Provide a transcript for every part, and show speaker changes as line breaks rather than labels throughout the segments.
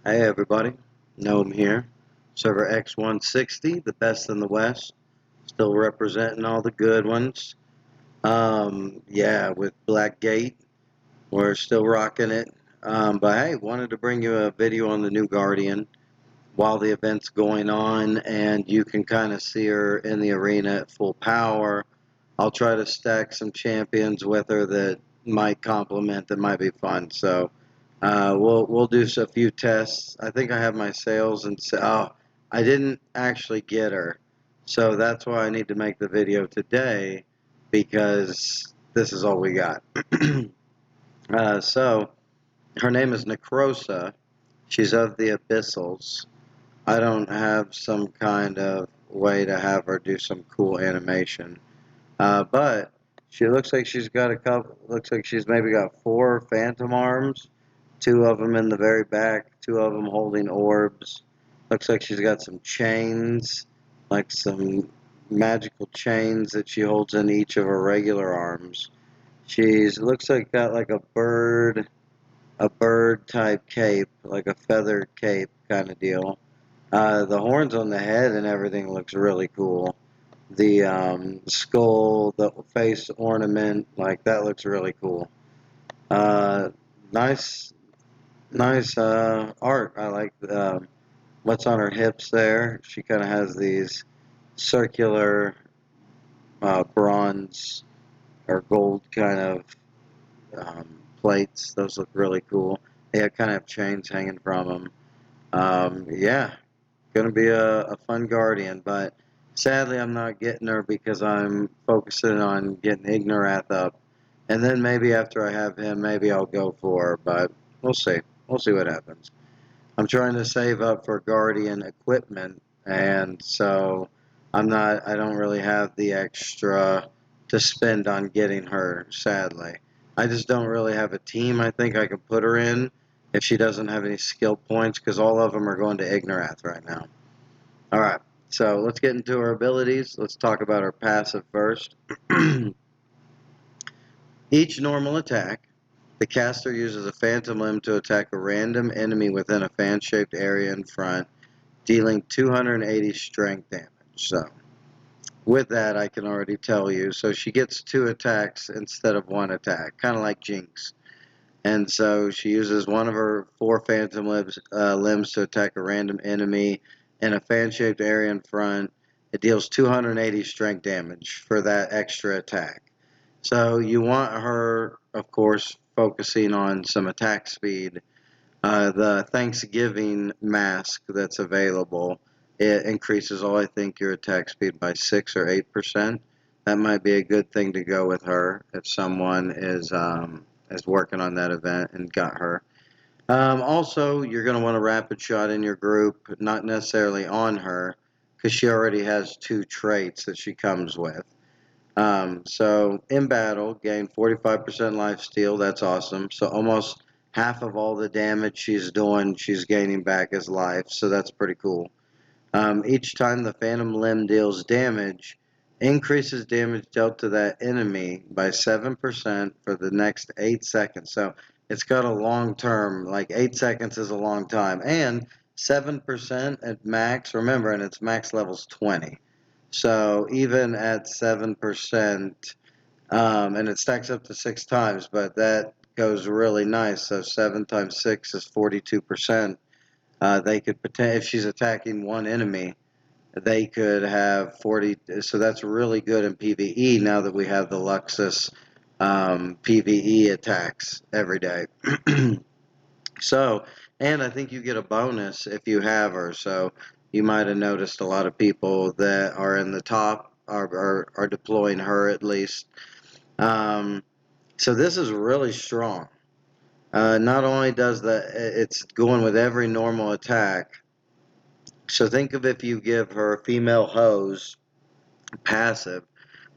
Hey everybody, Knowm here. Server X160, the best in the West. Still representing all the good ones. Yeah, with Blackgate, we're still rocking it. But hey, wanted to bring you a video on the new Guardian while the event's going on, and you can kind of see her in the arena at full power. I'll try to stack some champions with her that might complement, that might be fun. So we'll do a few tests. I think I have my sales and I didn't actually get her, so that's why I need to make the video today because this is all we got. So her name is Necroa. She's of the Abyssals. I don't have some kind of way to have her do some cool animation. But she looks like she's got a couple. Looks like she's maybe got 4 phantom arms, 2 of them in the very back, 2 of them holding orbs. Looks like she's got some chains, like some magical chains that she holds in each of her regular arms. She's looks like got like a bird type cape, like a feather cape kind of deal. The horns on the head and everything looks really cool. The skull, the face ornament, like that looks really cool. Uh, nice, nice art. I like what's on her hips there. She kind of has these circular bronze or gold kind of plates. Those look really cool. They kind of have chains hanging from them. Yeah, going to be a fun guardian, but sadly I'm not getting her because I'm focusing on getting Ignorath up. And then maybe after I have him, maybe I'll go for her, but we'll see. We'll see what happens. I'm trying to save up for guardian equipment, and so I don't really have the extra to spend on getting her, sadly. I just don't really have a team I think I can put her in if she doesn't have any skill points, because all of them are going to Ignorath right now. Alright, so let's get into our abilities. Let's talk about our passive first. Each normal attack, the caster uses a phantom limb to attack a random enemy within a fan-shaped area in front, dealing 280 strength damage. So, with that, I can already tell you. So she gets 2 attacks instead of 1 attack, kind of like Jinx. And so she uses one of her 4 phantom limbs to attack a random enemy in a fan-shaped area in front. It deals 280 strength damage for that extra attack. So you want her, of course, focusing on some attack speed. The Thanksgiving mask that's available, it increases all, I think, your attack speed by 6 or 8%. That might be a good thing to go with her if someone is working on that event and got her. Also, you're going to want a rapid shot in your group, not necessarily on her, because she already has 2 traits that she comes with. So in battle, gain 45% life steal. That's awesome. So almost half of all the damage she's doing, she's gaining back as life. So that's pretty cool. Each time the Phantom Limb deals damage, increases damage dealt to that enemy by 7% for the next 8 seconds. So it's got a long term, like 8 seconds is a long time. And 7% at max, remember, and its max level's 20. So even at 7%, and it stacks up to 6 times, but that goes really nice. So 7 times 6 is 42%. They could if she's attacking one enemy, they could have 40. So that's really good in PvE now that we have the Luxus PvE attacks every day. So, and I think you get a bonus if you have her. So you might have noticed a lot of people that are in the top are deploying her at least. So this is really strong. Not only does it's going with every normal attack. So think of if you give her a female hose passive,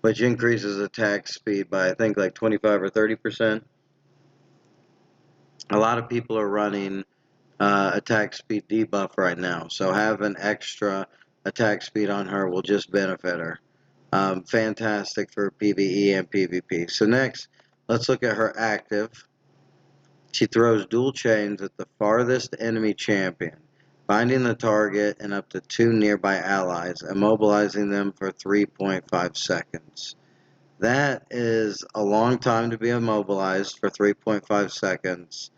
which increases attack speed by I think like 25 or 30%. A lot of people are running attack speed debuff right now, so having extra attack speed on her will just benefit her. Fantastic for PvE and PvP. So next, let's look at her active. She throws dual chains at the farthest enemy champion, binding the target and up to 2 nearby allies, immobilizing them for 3.5 seconds. That is a long time to be immobilized for 3.5 seconds,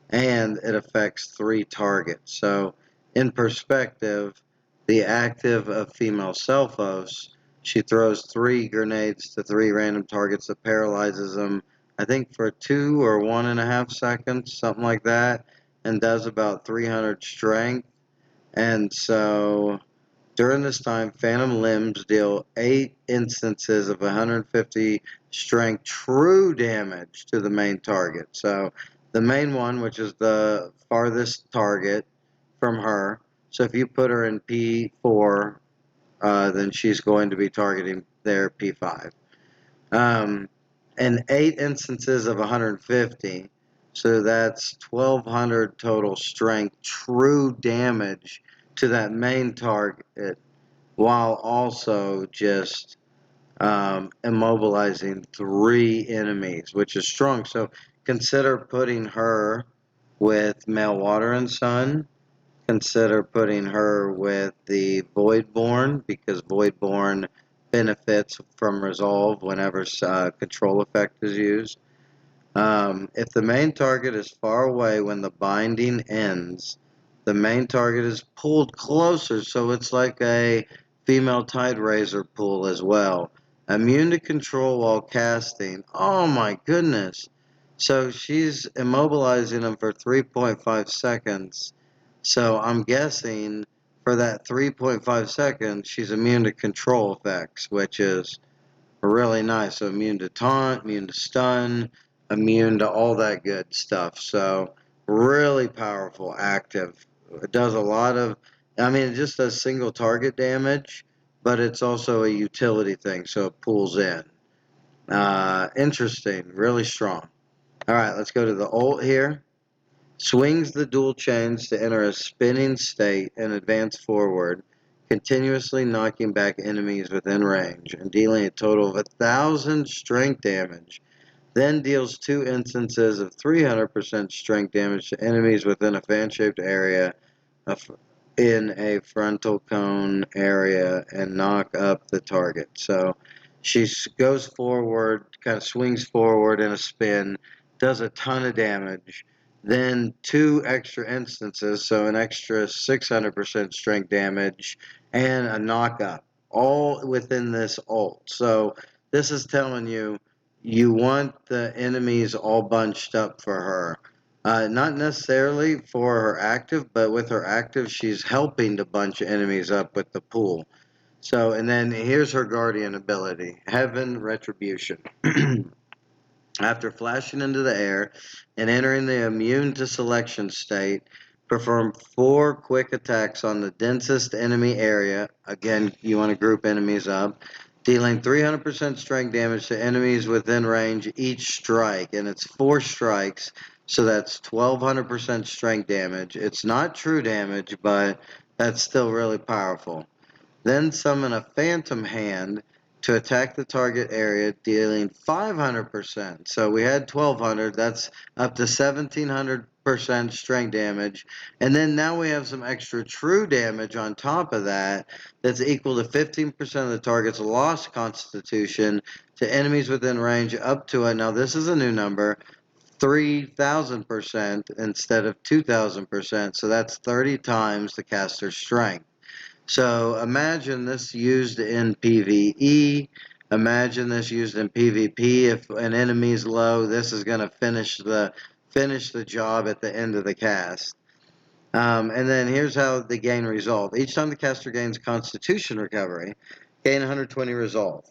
and it affects 3 targets. So, in perspective, the active of female Selphos, she throws 3 grenades to 3 random targets that paralyzes them, I think for 2 or 1.5 seconds, something like that, and does about 300 strength. And so, during this time, Phantom Limbs deal 8 instances of 150 strength true damage to the main target. So the main one, which is the farthest target from her. So if you put her in P4, then she's going to be targeting their P5. And 8 instances of 150. So that's 1,200 total strength true damage to that main target, while also just immobilizing 3 enemies, which is strong. So consider putting her with Male Water and Sun. Consider putting her with the Voidborn, because Voidborn benefits from Resolve whenever control effect is used. If the main target is far away when the binding ends, the main target is pulled closer, so it's like a female Tide Razor pull as well. Immune to control while casting. Oh my goodness. So she's immobilizing them for 3.5 seconds. So I'm guessing for that 3.5 seconds, she's immune to control effects, which is really nice. So immune to taunt, immune to stun, immune to all that good stuff. So really powerful, active. It does a lot of, I mean, it just does single target damage, but it's also a utility thing, so it pulls in. Interesting, really strong. All right, let's go to the ult here. Swings the dual chains to enter a spinning state and advance forward, continuously knocking back enemies within range and dealing a total of 1,000 strength damage. Then deals 2 instances of 300% strength damage to enemies within a fan-shaped area in a frontal cone area and knock up the target. So she goes forward, kind of swings forward in a spin, does a ton of damage. Then 2 extra instances, so an extra 600% strength damage and a knock up, all within this ult. So this is telling you, you want the enemies all bunched up for her. Not necessarily for her active, but with her active, she's helping to bunch enemies up with the pool. So, and then here's her Guardian ability, Heaven Retribution. After flashing into the air and entering the immune to selection state, perform 4 quick attacks on the densest enemy area. Again, you want to group enemies up, dealing 300% strength damage to enemies within range each strike. And it's 4 strikes, so that's 1,200% strength damage. It's not true damage, but that's still really powerful. Then summon a Phantom Hand to attack the target area, dealing 500%. So we had 1,200. That's up to 1,700% strength damage. And then now we have some extra true damage on top of that. That's equal to 15% of the target's lost constitution to enemies within range up to it. Now this is a new number. 3,000% instead of 2,000%. So that's 30 times the caster's strength. So imagine this used in PvE. Imagine this used in PvP. If an enemy's low, this is going to finish the job at the end of the cast. And then here's how they gain resolve. Each time the caster gains Constitution recovery, gain 120 resolve.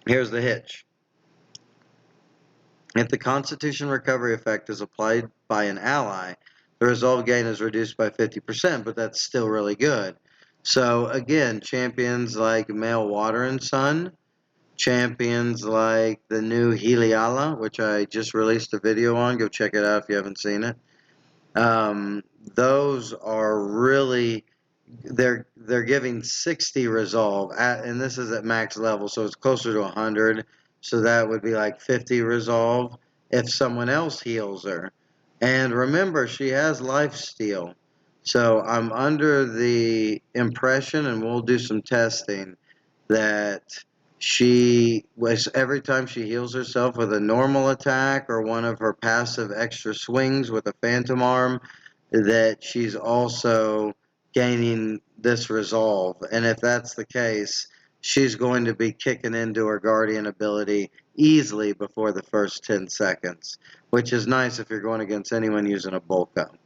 Here's the hitch. If the Constitution recovery effect is applied by an ally, the resolve gain is reduced by 50%, but that's still really good. So again, champions like Male Water and Sun, champions like the new Heliala, which I just released a video on. Go check it out if you haven't seen it. Those are really, they're giving 60 resolve, and this is at max level, so it's closer to 100. So that would be like 50 resolve. if someone else heals her. And remember, she has lifesteal. So I'm under the impression, and we'll do some testing, that she was, every time she heals herself with a normal attack or one of her passive extra swings with a phantom arm, that she's also gaining this resolve. And if that's the case, she's going to be kicking into her guardian ability easily before the first 10 seconds, which is nice if you're going against anyone using a bulk up.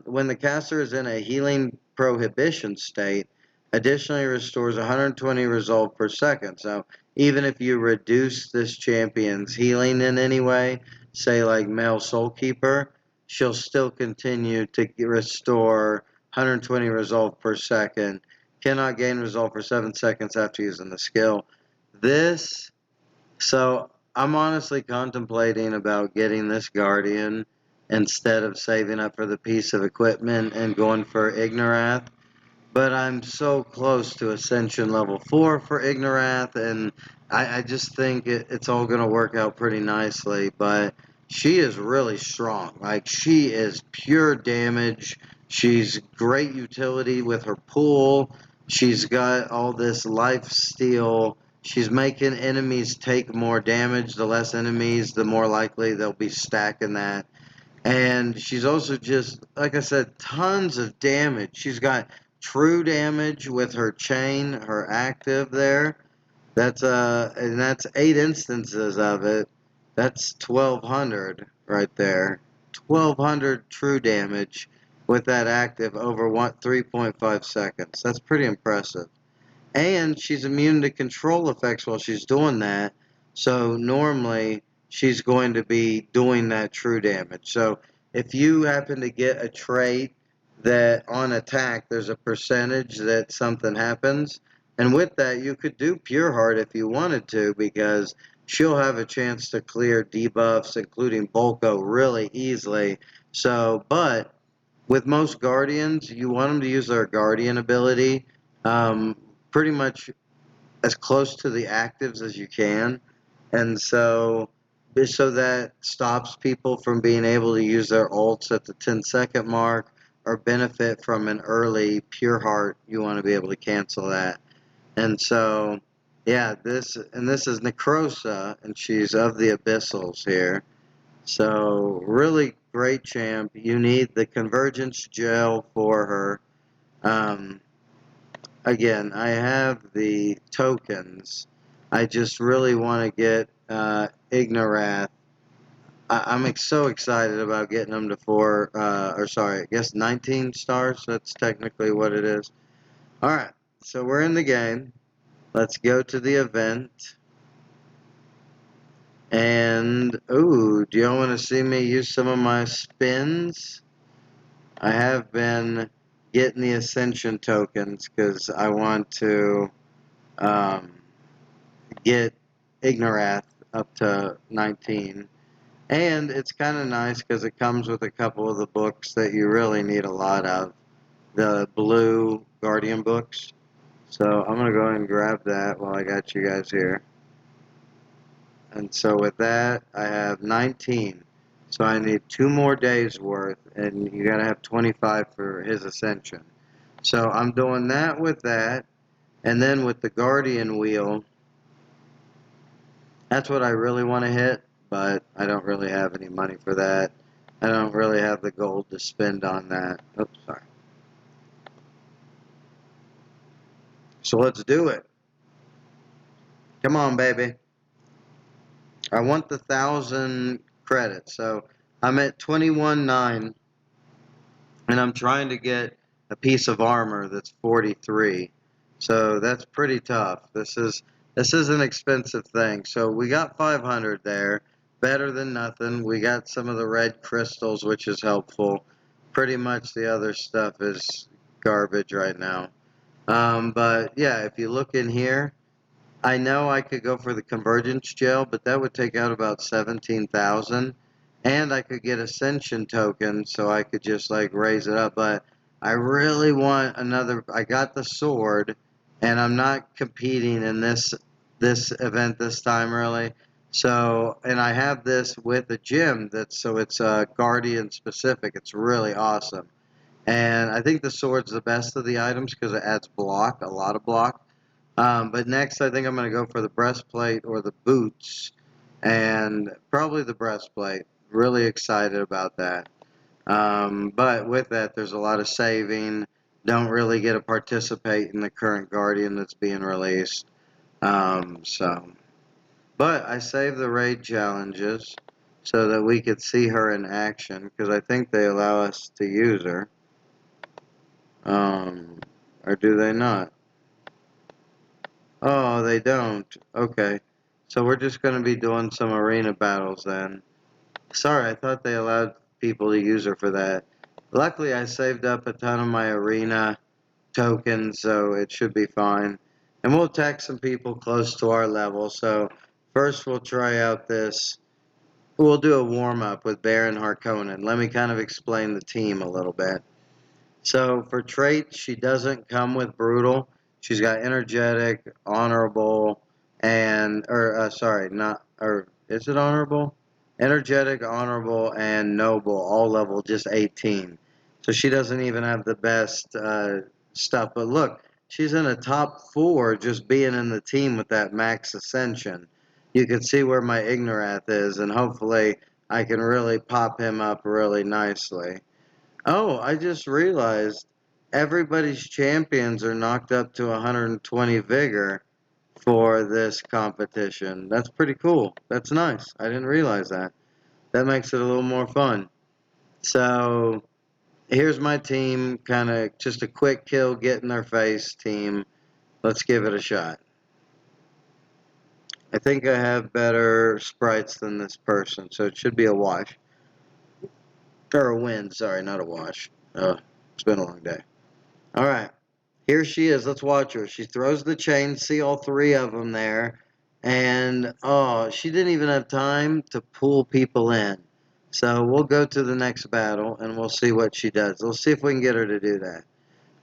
When the caster is in a healing prohibition state, additionally restores 120 resolve per second. So even if you reduce this champion's healing in any way, say like Male Soulkeeper, she'll still continue to restore 120 resolve per second. Cannot gain resolve for 7 seconds after using the skill. So I'm honestly contemplating about getting this Guardian instead of saving up for the piece of equipment and going for Ignorath. But I'm so close to Ascension level 4 for Ignorath, and I just think it's all going to work out pretty nicely. But she is really strong. Like, she is pure damage. She's great utility with her pool. She's got all this life steal. She's making enemies take more damage. The less enemies, the more likely they'll be stacking that. And she's also just, like I said, tons of damage. She's got true damage with her chain, her active there. And that's 8 instances of it. That's 1200 right there. 1200 true damage with that active over 3.5 seconds. That's pretty impressive. And she's immune to control effects while she's doing that. So normally she's going to be doing that true damage. So if you happen to get a trait that on attack there's a percentage that something happens, and with that you could do Pure Heart if you wanted to, because she'll have a chance to clear debuffs, including Bulko, really easily. So, but with most Guardians, you want them to use their Guardian ability pretty much as close to the actives as you can. And so that stops people from being able to use their ults at the 10-second mark or benefit from an early Pure Heart. You want to be able to cancel that. And so, yeah, this is Necroa, and she's of the Abyssals here. So really great champ. You need the Convergence Gel for her. Again, I have the tokens. I just really want to get Ignorath. I'm so excited about getting them to 4, or sorry, I guess 19 stars. That's technically what it is. Alright, so we're in the game. Let's go to the event. And, ooh, do y'all want to see me use some of my spins? I have been getting the Ascension tokens because I want to get Ignorath up to 19. And it's kind of nice because it comes with a couple of the books that you really need a lot of. The blue Guardian books. So I'm going to go ahead and grab that while I got you guys here. And so with that, I have 19. So I need 2 more days worth, and you got to have 25 for his Ascension. So I'm doing that with that. And then with the Guardian wheel, that's what I really want to hit, but I don't really have any money for that. I don't really have the gold to spend on that. Oops, sorry. So let's do it. Come on, baby. I want the 1,000 credits. So I'm at 21.9, and I'm trying to get a piece of armor that's 43. So that's pretty tough. This is an expensive thing. So we got 500 there. Better than nothing. We got some of the red crystals, which is helpful. Pretty much the other stuff is garbage right now. But yeah, if you look in here, I know I could go for the convergence gel, but that would take out about 17,000. And I could get Ascension tokens, so I could just like raise it up. But I really want another. I got the sword, and I'm not competing in this event this time really. So, and I have this with a gym so it's Guardian specific. It's really awesome. And I think the sword's the best of the items because it adds block, a lot of block. But next, I think I'm going to go for the breastplate or the boots, and probably the breastplate. Really excited about that. But with that, there's a lot of saving. Don't really get to participate in the current Guardian that's being released. So, but I saved the raid challenges so that we could see her in action because I think they allow us to use her. Or do they not? Oh, they don't. Okay. So we're just going to be doing some arena battles then. Sorry, I thought they allowed people to use her for that. Luckily, I saved up a ton of my arena tokens, so it should be fine. And we'll attack some people close to our level. So first we'll try out this. We'll do a warm-up with Baron Harkonnen. Let me kind of explain the team a little bit. So for traits, she doesn't come with brutal. She's got energetic, honorable, and sorry, not or is it honorable? Energetic, honorable, and noble, all level just 18. So she doesn't even have the best stuff. But look, she's in a top 4 just being in the team with that max ascension. You can see where my Ignorath is, and hopefully I can really pop him up really nicely. Oh, I just realized everybody's champions are knocked up to 120 vigor for this competition. That's pretty cool. That's nice. I didn't realize that. That makes it a little more fun. So here's my team, kind of just a quick kill, get in their face team. Let's give it a shot. I think I have better sprites than this person, so it should be a wash. Or a win, sorry, not a wash. It's been a long day. Alright. Here she is. Let's watch her. She throws the chain. See all 3 of them there. And, oh, she didn't even have time to pull people in. So we'll go to the next battle, and we'll see what she does. We'll see if we can get her to do that.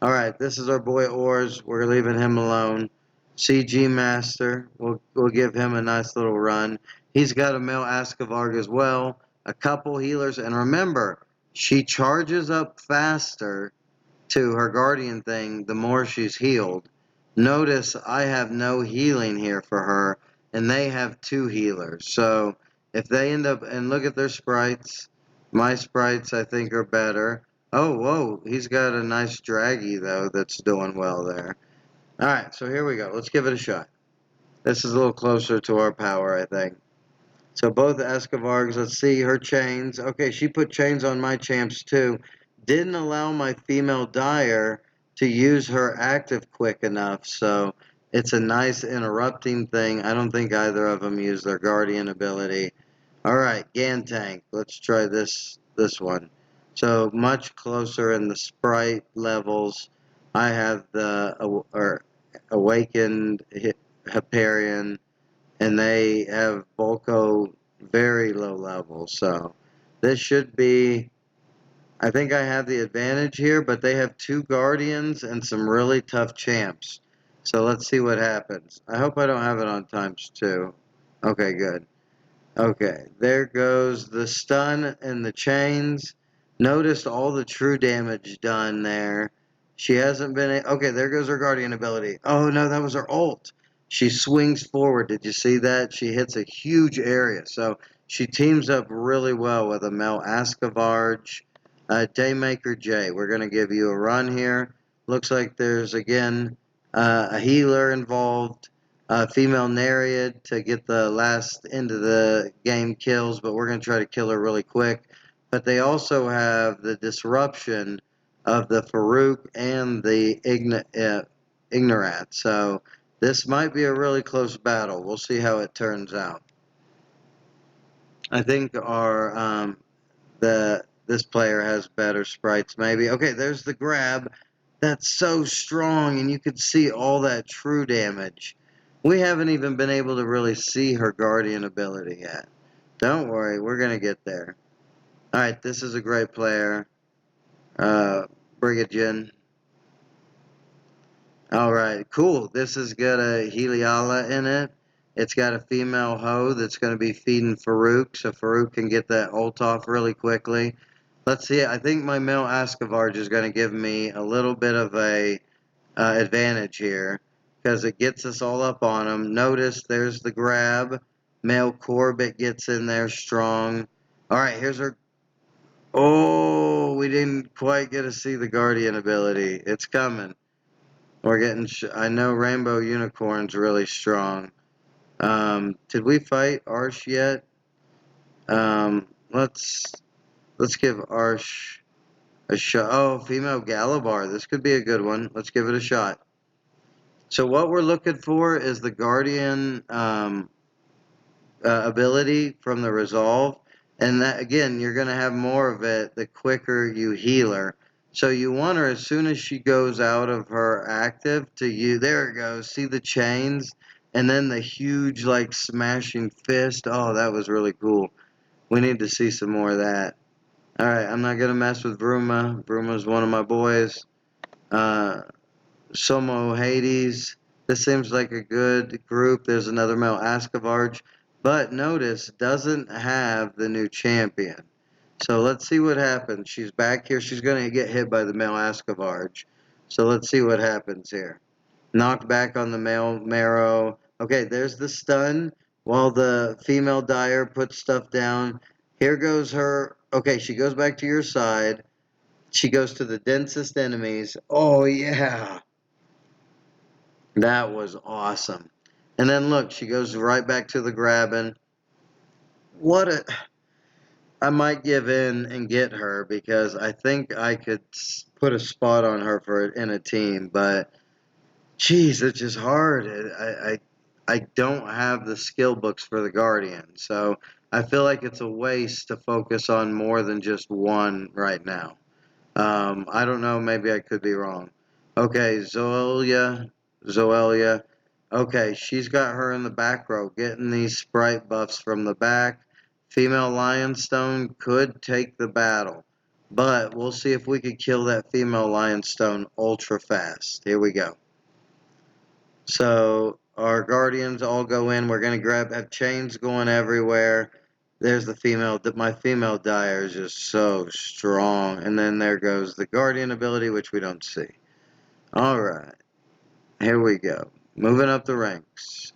Alright, this is our boy Ors. We're leaving him alone. CG Master. We'll give him a nice little run. He's got a male Askavarg as well. A couple healers. And remember, she charges up faster to her guardian thing, the more she's healed. Notice I have no healing here for her, and they have 2 healers. So if they end up, and look at their sprites, my sprites I think are better. Oh, whoa, he's got a nice draggy though that's doing well there. Alright, so here we go. Let's give it a shot. This is a little closer to our power, I think. So both Escovargs, let's see her chains. Okay, she put chains on my champs too. Didn't allow my female Dyer to use her active quick enough, so it's a nice interrupting thing. I don't think either of them use their guardian ability. Alright, Gantank. Let's try this one. So much closer in the sprite levels. I have the Awakened Hyperion, and they have Volko very low level. So this should be, I think I have the advantage here, but they have 2 Guardians and some really tough champs. So let's see what happens. I hope I don't have it on ×2. Okay, good. Okay, there goes the stun and the chains. Notice all the true damage done there. She hasn't been... Okay, there goes her Guardian ability. Oh, no, that was her ult. She swings forward. Did you see that? She hits a huge area. So she teams up really well with a Mel Askavarg. Daymaker J. We're going to give you a run here. Looks like there's, again, a healer involved. Female Nereid to get the last end of the game kills, but we're going to try to kill her really quick. But they also have the disruption of the Farouk and the Ignorat. So this might be a really close battle. We'll see how it turns out. I think our this player has better sprites maybe. Okay, there's the grab. That's so strong, and you can see all that true damage. We haven't even been able to really see her guardian ability yet. Don't worry, we're going to get there. Alright, this is a great player. Brigadier. Alright, cool. This has got a Heliala in it. It's got a female hoe that's going to be feeding Farouk, so Farouk can get that ult off really quickly. Let's see. I think my male Ascavarge is going to give me a little bit of a advantage here because it gets us all up on him. Notice there's the grab. Male Corbett gets in there strong. All right, here's her. Oh, we didn't quite get to see the Guardian ability. It's coming. We're getting. I know Rainbow Unicorn's really strong. Did we fight Arsh yet? Let's give Arsh a shot. Oh, female Galabar. This could be a good one. Let's give it a shot. So what we're looking for is the Guardian ability from the Resolve. And that, again, you're going to have more of it the quicker you heal her. So you want her as soon as she goes out of her active to you. There it goes. See the chains? And then the huge, like, smashing fist. Oh, that was really cool. We need to see some more of that. Alright, I'm not going to mess with Bruma. Bruma's one of my boys. Somo Hades. This seems like a good group. There's another male Ascavarge. But notice, doesn't have the new champion. So let's see what happens. She's back here. She's going to get hit by the male Ascavarge. So let's see what happens here. Knocked back on the male Marrow. Okay, there's the stun while the female Dire puts stuff down. Here goes her. Okay, she goes back to your side. She goes to the densest enemies. Oh, yeah. That was awesome. And then look, she goes right back to the grabbing. What a... I might give in and get her because I think I could put a spot on her for in a team, but geez, it's just hard. I don't have the skill books for the Guardian, so I feel like it's a waste to focus on more than just one right now. I don't know. Maybe I could be wrong. Okay, Zoelia. Okay, she's got her in the back row, getting these sprite buffs from the back. Female Lionstone could take the battle, but we'll see if we could kill that female Lionstone ultra fast. Here we go. So our Guardians all go in. We're gonna have chains going everywhere. There's the female. My female Dire is just so strong. And then there goes the Guardian ability, which we don't see. Alright. Here we go. Moving up the ranks.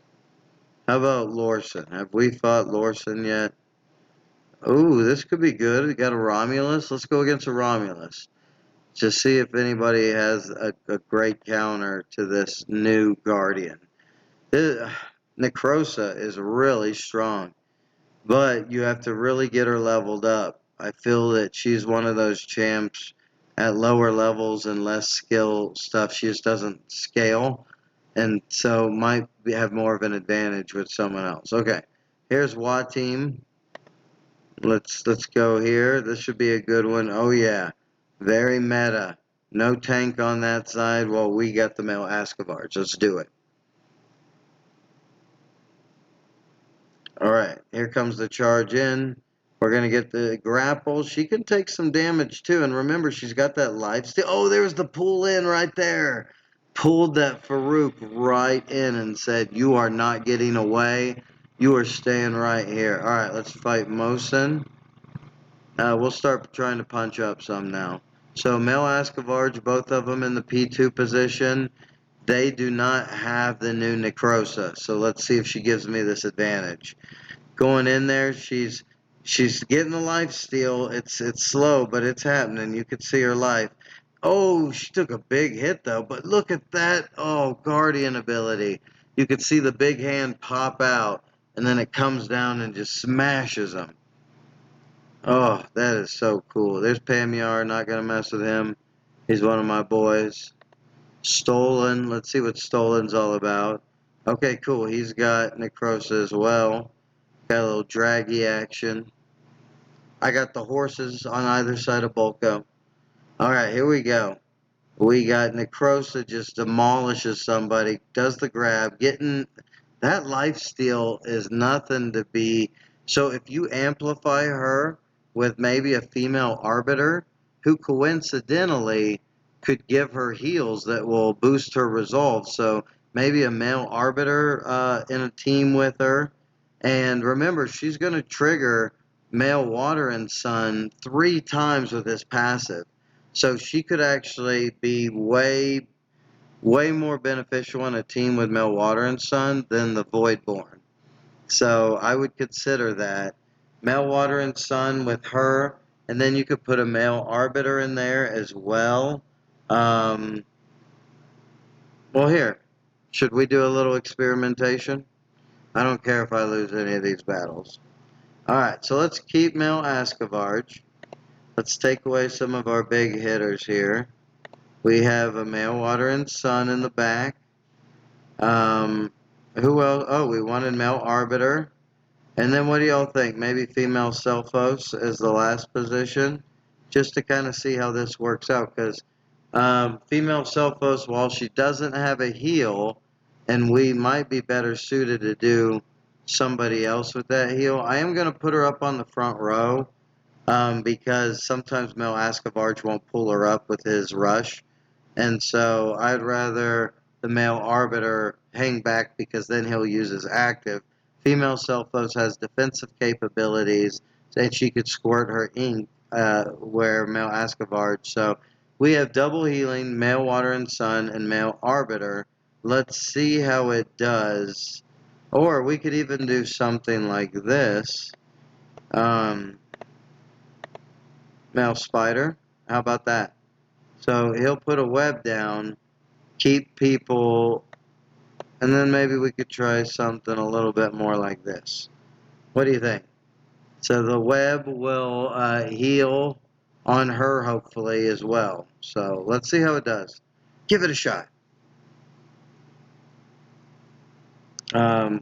How about Lorson? Have we fought Lorson yet? Ooh, this could be good. We got a Romulus. Let's go against a Romulus. Just see if anybody has a great counter to this new Guardian. Necrosa is really strong. But you have to really get her leveled up. I feel that she's one of those champs at lower levels and less skill stuff. She just doesn't scale. And so might have more of an advantage with someone else. Okay, here's Wateem. Let's go here. This should be a good one. Oh yeah, very meta. No tank on that side. Well, we got the male Ascavarge. Let's do it. Alright, here comes the charge in. We're going to get the grapple. She can take some damage too. And remember, she's got that life steal. Oh, there's the pull in right there. Pulled that Farouk right in and said, you are not getting away. You are staying right here. Alright, let's fight Mosin. We'll start trying to punch up some now. So, male Ascavarge, both of them in the P2 position. They do not have the new Necrosa. So let's see if she gives me this advantage. Going in there, she's getting the life steal. It's slow, but it's happening. You could see her life. Oh, she took a big hit though. But look at that. Oh, Guardian ability. You could see the big hand pop out, and then it comes down and just smashes them. Oh, that is so cool. There's Pamyar. Not gonna mess with him. He's one of my boys. Stolen. Let's see what Stolen's all about. Okay, cool. He's got Necrosa as well. Got a little draggy action. I got the horses on either side of Bulko. Alright, here we go. We got Necrosa just demolishes somebody. Does the grab. Getting... That lifesteal is nothing to be... So if you amplify her with maybe a female Arbiter, who coincidentally could give her heals that will boost her resolve. So maybe a male arbiter in a team with her. And remember, she's going to trigger male water and sun 3 times with this passive. So she could actually be way more beneficial in a team with male water and sun than the Voidborn. So I would consider that. Male water and sun with her, and then you could put a male arbiter in there as well. Um, well, here, should we do a little experimentation? I don't care if I lose any of these battles. Alright, so let's keep male Ascavarge. Let's take away some of our big hitters here. We have a male water and sun in the back. Who else? Oh, we wanted male arbiter. And then what do y'all think? Maybe female Selphos as the last position? Just to kind of see how this works out. Because female Selphos, while she doesn't have a heal, and we might be better suited to do somebody else with that heal, I am going to put her up on the front row. Because sometimes Mel Ascavarge won't pull her up with his rush. And so I'd rather the male arbiter hang back because then he'll use his active. Female Selphos has defensive capabilities, and she could squirt her ink where male Ascavarge. So we have double healing, male water and sun, and male arbiter. Let's see how it does. Or we could even do something like this. Male spider. How about that? So he'll put a web down, keep people, and then maybe we could try something a little bit more like this. What do you think? So the web will heal on her hopefully as well. So let's see how it does. Give it a shot.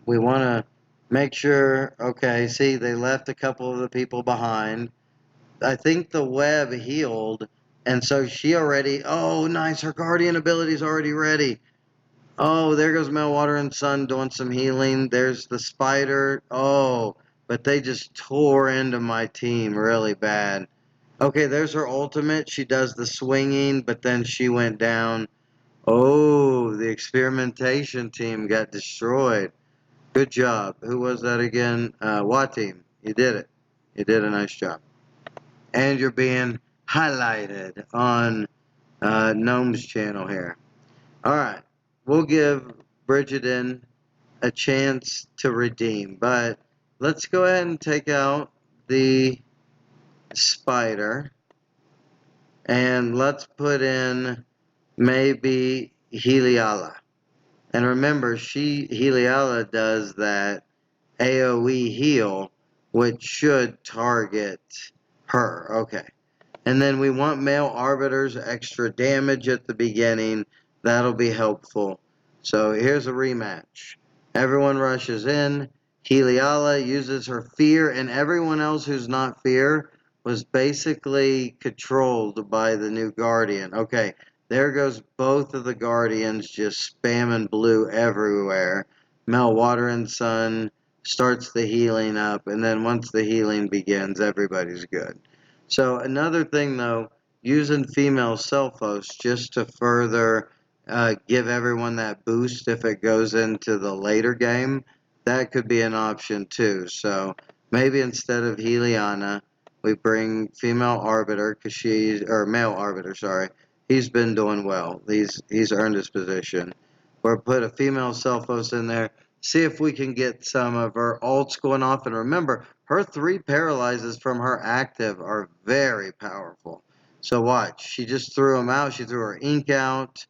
We want to make sure, okay, see, they left a couple of the people behind. I think the web healed, and so she already, oh, nice, her guardian ability is already ready. Oh, there goes Melwater and Sun doing some healing. There's the spider. Oh, but they just tore into my team really bad. Okay, there's her ultimate. She does the swinging, but then she went down. Oh, the experimentation team got destroyed. Good job. Who was that again? Wateem. You did it. You did a nice job. And you're being highlighted on Gnome's channel here. Alright, we'll give Bridgeton a chance to redeem, but let's go ahead and take out the spider, and let's put in maybe Heliala. And remember, Heliala does that AoE heal, which should target her. Okay. And then we want male arbiters, extra damage at the beginning. That'll be helpful. So here's a rematch. Everyone rushes in. Heliala uses her fear, and everyone else who's not fear was basically controlled by the new guardian. Okay, there goes both of the guardians just spamming blue everywhere. Mel Water and Sun starts the healing up, and then once the healing begins, everybody's good. So another thing though, using female Selphos just to further give everyone that boost if it goes into the later game, that could be an option too. So maybe instead of Heliana, we bring female Arbiter, because or male Arbiter, sorry. He's been doing well. He's earned his position. Or put a female Selphos in there. See if we can get some of her ults going off. And remember, her 3 paralyzes from her active are very powerful. So watch. She just threw them out. She threw her ink out.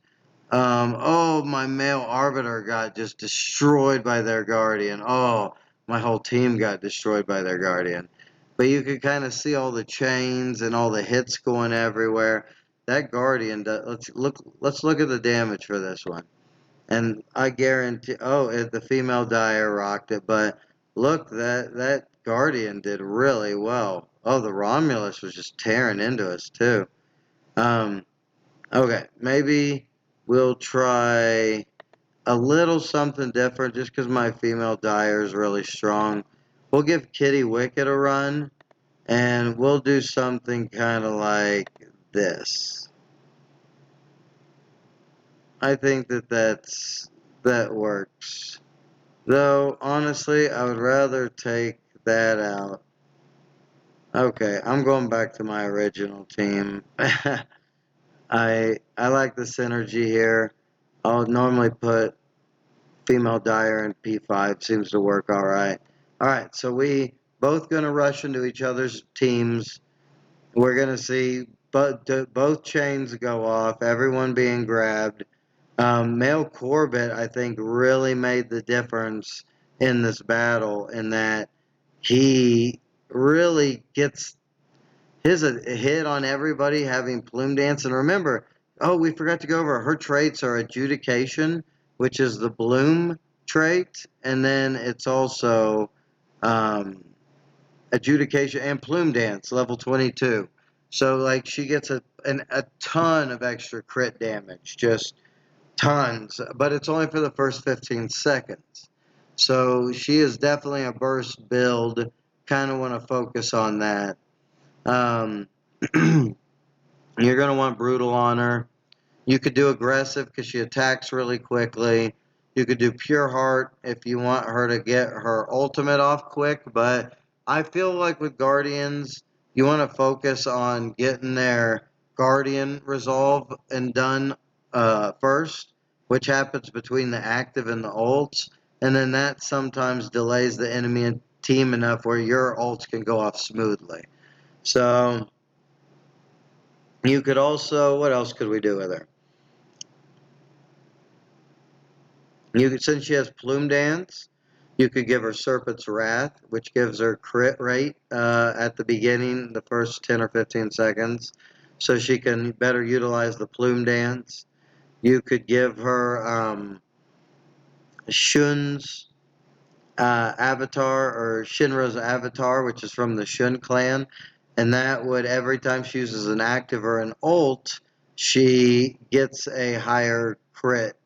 Oh, my male arbiter got just destroyed by their guardian. Oh, my whole team got destroyed by their guardian. But you could kind of see all the chains and all the hits going everywhere. That guardian does, let's look at the damage for this one. And I guarantee, oh, the female Dyer rocked it, but look, that Guardian did really well. Oh, the Romulus was just tearing into us, too. Okay, maybe we'll try a little something different just because my female Dyer is really strong. We'll give Kitty Wicket a run, and we'll do something kind of like this. I think that's that works. Though, honestly, I would rather take that out. Okay, I'm going back to my original team. I like the synergy here. I'll normally put female Dire in P5. Seems to work all right. All right, so we both going to rush into each other's teams. We're going to see both chains go off, everyone being grabbed. Male Corbett, I think, really made the difference in this battle in that he really gets his a hit on everybody having plume dance. And remember, oh, we forgot to go over her traits are adjudication, which is the bloom trait, and then it's also um, adjudication and plume dance, level 22. So like she gets a ton of extra crit damage, just tons, but it's only for the first 15 seconds. So she is definitely a burst build. Kind of want to focus on that. Um, you're going to want brutal on her. You could do aggressive because she attacks really quickly. You could do pure heart if you want her to get her ultimate off quick. But I feel like with guardians, you want to focus on getting their guardian resolve and done first, which happens between the active and the ults. And then that sometimes delays the enemy team enough where your ults can go off smoothly. So you could also, what else could we do with her? You could, since she has Plume Dance, you could give her Serpent's Wrath, which gives her crit rate at the beginning, the first 10 or 15 seconds, so she can better utilize the Plume Dance. You could give her Shun's avatar, or Shinra's avatar, which is from the Shun clan, and that would, every time she uses an active or an ult, she gets a higher crit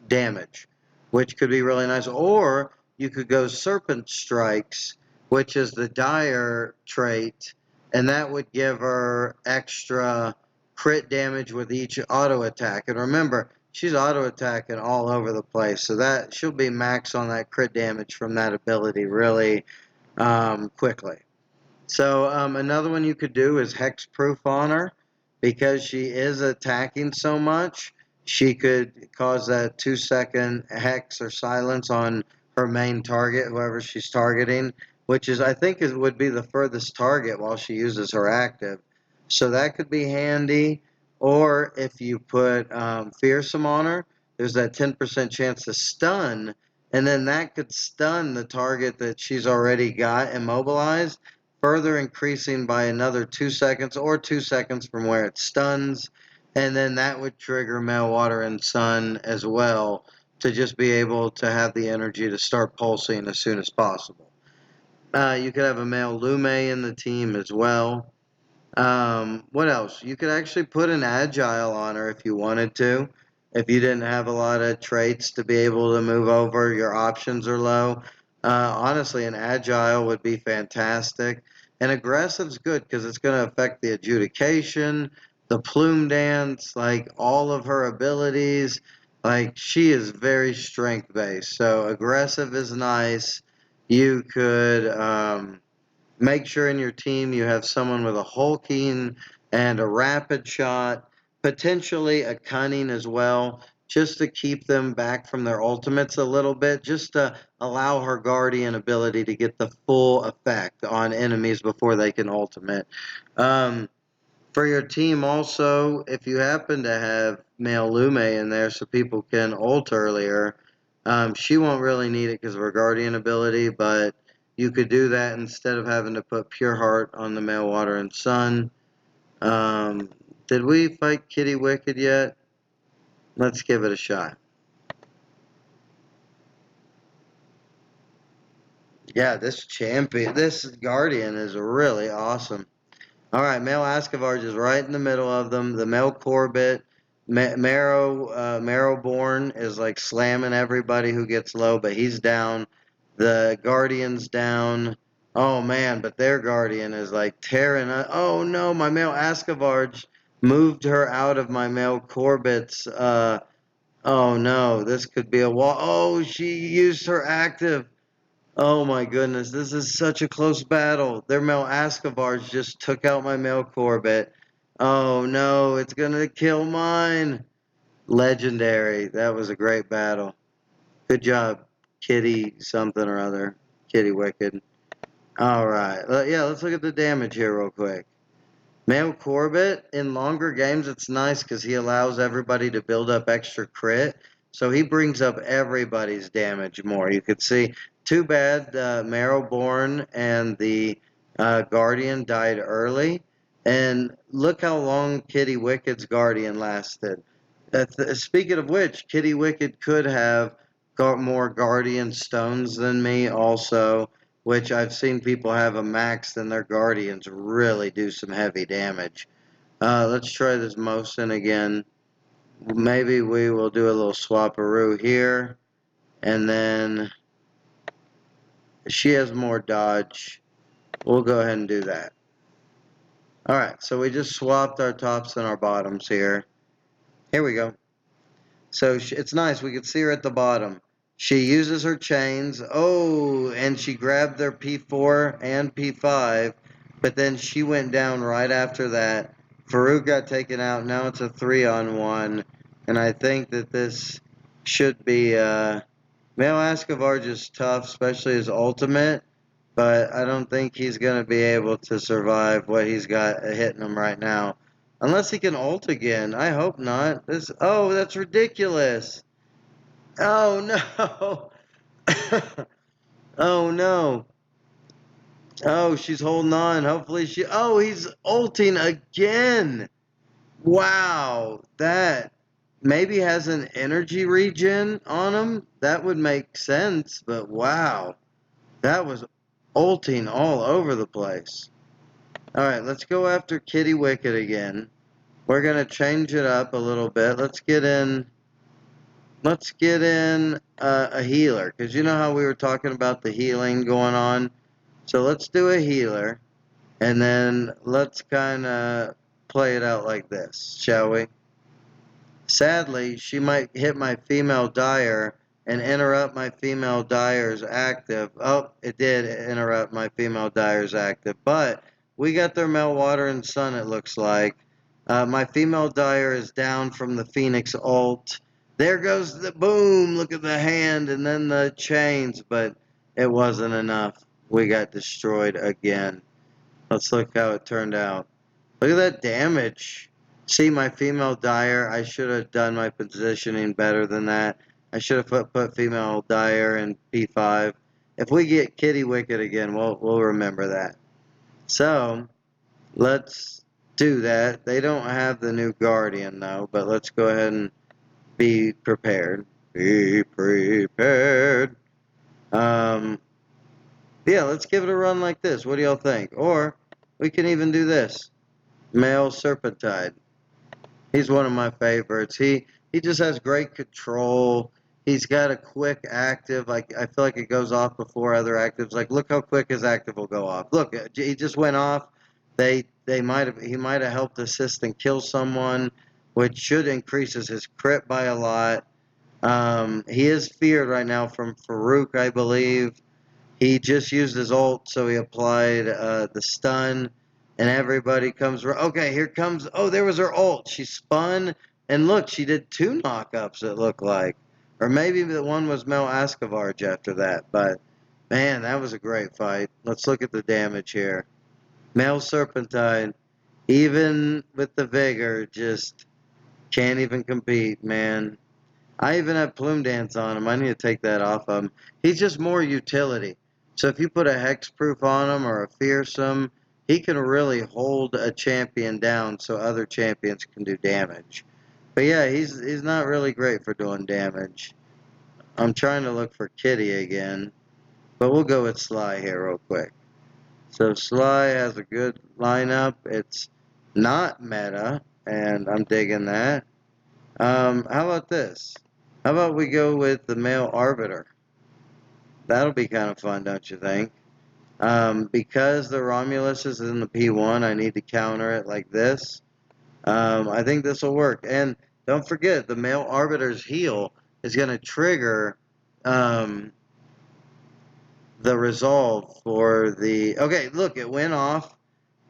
damage, which could be really nice. Or you could go Serpent Strikes, which is the Dire trait, and that would give her extra crit damage with each auto attack. And remember, she's auto attacking all over the place, so that she'll be max on that crit damage from that ability really quickly. So another one you could do is Hexproof on her. Because she is attacking so much, she could cause that 2-second hex or silence on her main target, whoever she's targeting, which is, I think, would be the furthest target while she uses her active. So that could be handy. Or if you put Fearsome on her, there's that 10% chance to stun, and then that could stun the target that she's already got immobilized, further increasing by another 2 seconds or 2 seconds from where it stuns. And then that would trigger Male Water and Sun as well to just be able to have the energy to start pulsing as soon as possible. You could have a Male Lume in the team as well. What else? You could actually put an Agile on her if you wanted to. If you didn't have a lot of traits to be able to move over, your options are low. Honestly, an Agile would be fantastic. And Aggressive's good because it's going to affect the adjudication, the plume dance, like all of her abilities. Like she is very strength based. So Aggressive is nice. You could make sure in your team you have someone with a hulking and a rapid shot, potentially a cunning as well, just to keep them back from their ultimates a little bit, just to allow her guardian ability to get the full effect on enemies before they can ultimate. For your team also, if you happen to have Male Lume in there so people can ult earlier, she won't really need it because of her guardian ability, but you could do that instead of having to put Pure Heart on the Male Water and Sun. Did we fight Kitty Wicked yet? Let's give it a shot. Yeah, this Guardian is really awesome. All right, Male Ascavarge is right in the middle of them. The Male Corbett, Marrowborn is like slamming everybody who gets low, but he's down. The Guardian's down. Oh man, but their Guardian is like tearing. Oh no, my Male Ascavarge moved her out of my Male Corbett's Oh no, this could be a wall. Oh, she used her active. Oh my goodness, this is such a close battle. Their male Ascavars just took out my male Corbett. Oh no, it's gonna kill mine. Legendary. That was a great battle. Good job, Kitty something or other. Kitty Wicked. Alright, yeah, let's look at the damage here real quick. Male Corbett, in longer games, it's nice because he allows everybody to build up extra crit. So he brings up everybody's damage more. You could see, too bad Marrowborn and the Guardian died early. And look how long Kitty Wicked's Guardian lasted. Speaking of which, Kitty Wicked could have got more Guardian stones than me also, which I've seen people have a max and their Guardians really do some heavy damage. Let's try this Mosin again. Maybe we will do a little swaparoo here, and then she has more dodge. We'll go ahead and do that. Alright, so we just swapped our tops and our bottoms here. Here we go. So it's nice. We could see her at the bottom. She uses her chains. Oh, and she grabbed their P4 and P5, but then she went down right after that. Farouk got taken out. Now it's a 3-on-1, and I think that this should be Male Ascavar just tough, especially his ultimate, but I don't think he's going to be able to survive what he's got hitting him right now. Unless he can ult again. I hope not. Oh, that's ridiculous. Oh no. Oh no. Oh, she's holding on. Hopefully oh, he's ulting again. Wow. That maybe has an energy regen on him. That would make sense, but wow. That was ulting all over the place. Alright, let's go after Kitty Wicked again. We're going to change it up a little bit. Let's get in a healer, because you know how we were talking about the healing going on? So let's do a healer, and then let's kind of play it out like this, shall we? Sadly, she might hit my female Dire and interrupt my female Dire's active. Oh, it did interrupt my female Dire's active, but we got their male Water and Sun, it looks like. My female Dire is down from the Phoenix ult. There goes the boom, look at the hand and then the chains, but it wasn't enough. We got destroyed again. Let's look how it turned out. Look at that damage. See, my female Dire, I should have done my positioning better than that. I should have put female Dire in P5. If we get Kitty Wicked again, we'll remember that. So, let's do that. They don't have the new Guardian, though, but let's go ahead and be prepared. Be prepared. Yeah, let's give it a run like this. What do y'all think? Or, we can even do this. Male Serpentine. He's one of my favorites. He just has great control. He's got a quick active. Like I feel like it goes off before other actives. Like look how quick his active will go off. Look, he just went off. He might have helped assist and kill someone, which should increases his crit by a lot. He is feared right now from Farouk, I believe. He just used his ult, so he applied the stun, and everybody comes. Okay, here comes. Oh, there was her ult. She spun, and look, she did 2 knockups, it looked like. Or maybe the one was Mel Ascavarge after that. But, man, that was a great fight. Let's look at the damage here. Male Serpentine, even with the vigor, just can't even compete, man. I even have Plume Dance on him. I need to take that off of him. He's just more utility. So if you put a Hexproof on him or a Fearsome, he can really hold a champion down so other champions can do damage. But yeah, he's not really great for doing damage. I'm trying to look for Kitty again. But we'll go with Sly here real quick. So Sly has a good lineup. It's not meta, and I'm digging that. How about this? How about we go with the male arbiter? That'll be kind of fun, don't you think? Because the Romulus is in the P1, I need to counter it like this. I think this will work. And don't forget, the male arbiter's heal is going to trigger the resolve for the... Okay, look, it went off,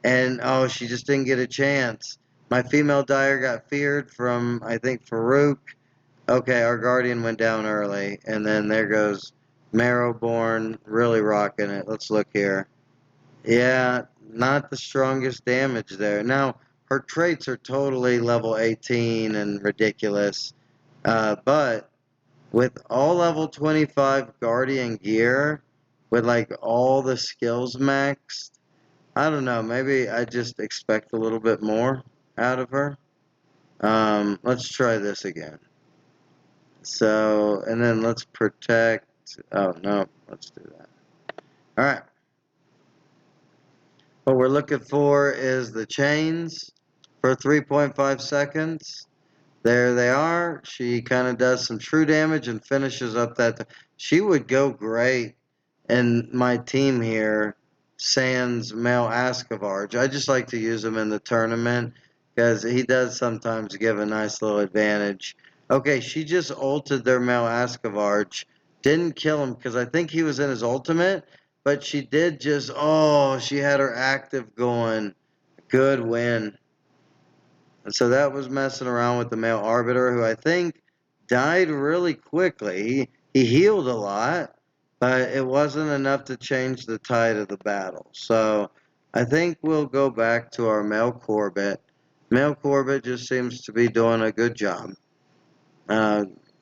and oh, she just didn't get a chance. My female dire got feared from, I think, Farouk. Okay, our guardian went down early, and then there goes Marrowborn, really rocking it. Let's look here. Yeah, not the strongest damage there. Now, her traits are totally level 18 and ridiculous, but with all level 25 guardian gear, with like all the skills maxed, I don't know, maybe I just expect a little bit more out of her. Let's try this again. So, and then let's protect. Oh, no, let's do that. All right. What we're looking for is the chains for 3.5 seconds. There they are. She kind of does some true damage and finishes up that. She would go great in my team here, sans Male Ascavarge. I just like to use him in the tournament because he does sometimes give a nice little advantage. Okay, she just ulted their Male Ascavarge. Didn't kill him because I think he was in his ultimate, but she did just, oh, she had her active going. Good win. And so that was messing around with the male arbiter, who I think died really quickly. He healed a lot, but it wasn't enough to change the tide of the battle. So I think we'll go back to our male Corbett. Male Corbett just seems to be doing a good job.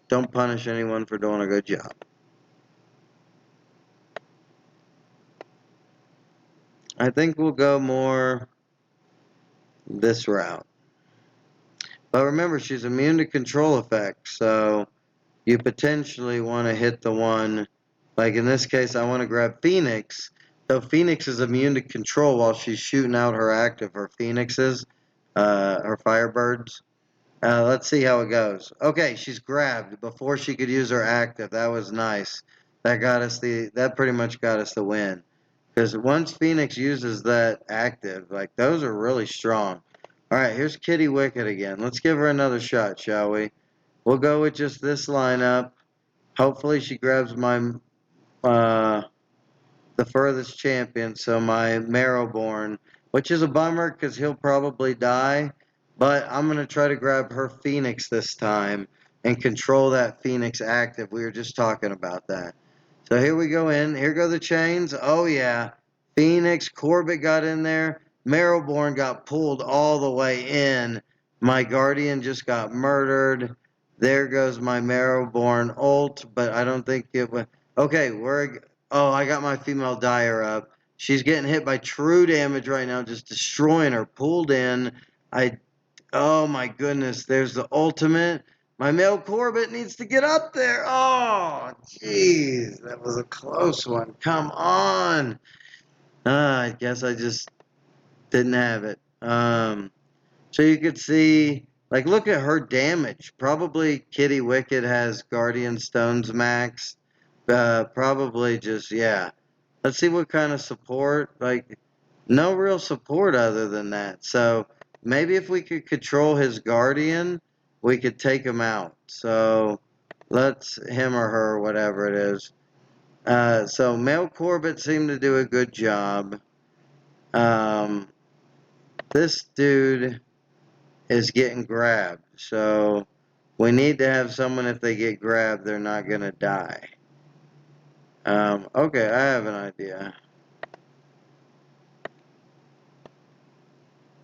Don't punish anyone for doing a good job. I think we'll go more this route. But remember, she's immune to control effects, so you potentially want to hit the one, like in this case, I want to grab Phoenix. So Phoenix is immune to control while she's shooting out her active, her Phoenixes, her Firebirds. Let's see how it goes. Okay, she's grabbed before she could use her active. That was nice. That pretty much got us the win. Because once Phoenix uses that active, like those are really strong. Alright, here's Kitty Wicked again. Let's give her another shot, shall we? We'll go with just this lineup. Hopefully she grabs my the furthest champion, so my Marrowborn, which is a bummer because he'll probably die. But I'm going to try to grab her Phoenix this time and control that Phoenix active. We were just talking about that. So here we go in. Here go the chains. Oh, yeah. Phoenix, Corbett got in there. Marrowborn got pulled all the way in. My Guardian just got murdered. There goes my Marrowborn ult, but I don't think it went. Okay, oh, I got my female Dire up. She's getting hit by true damage right now, just destroying her. Pulled in. Oh my goodness, there's the ultimate. My male Corbett needs to get up there. Oh, jeez, that was a close one. Come on. I guess I just didn't have it. So you could see, like, look at her damage. Probably Kitty Wicked has Guardian Stones max. Probably just, yeah. Let's see what kind of support. Like, no real support other than that. So maybe if we could control his Guardian, we could take him out. So let's him or her, whatever it is. So male Corbett seemed to do a good job. This dude is getting grabbed. So we need to have someone, if they get grabbed, they're not going to die. Okay, I have an idea.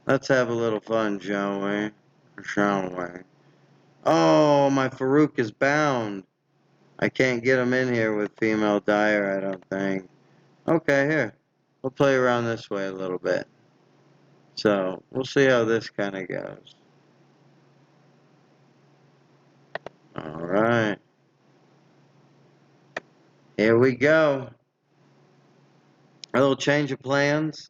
Let's have a little fun, shall we? Shall we? Oh, my Farouk is bound. I can't get him in here with female Dire, I don't think. Okay, here. We'll play around this way a little bit. So, we'll see how this kind of goes. Alright. Here we go. A little change of plans.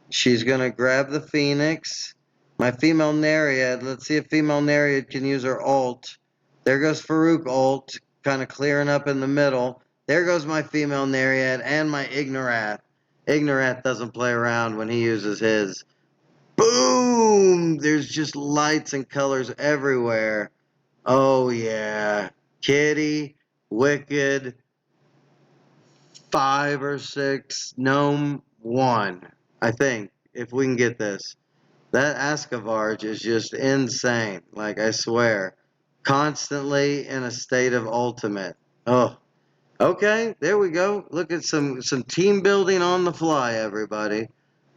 She's going to grab the Phoenix. My female Nereid. Let's see if female Nereid can use her ult. There goes Farouk ult. Kind of clearing up in the middle. There goes my female Nereid and my Ignorath. Ignorath doesn't play around when he uses his. Boom! there's just lights and colors everywhere. Oh yeah. Kitty, Wicked, 5 or 6, Knowm 1. I think, if we can get this. That Ascavarge is just insane. Like, I swear. Constantly in a state of ultimate. Oh. Okay, there we go. Look at some team building on the fly, everybody.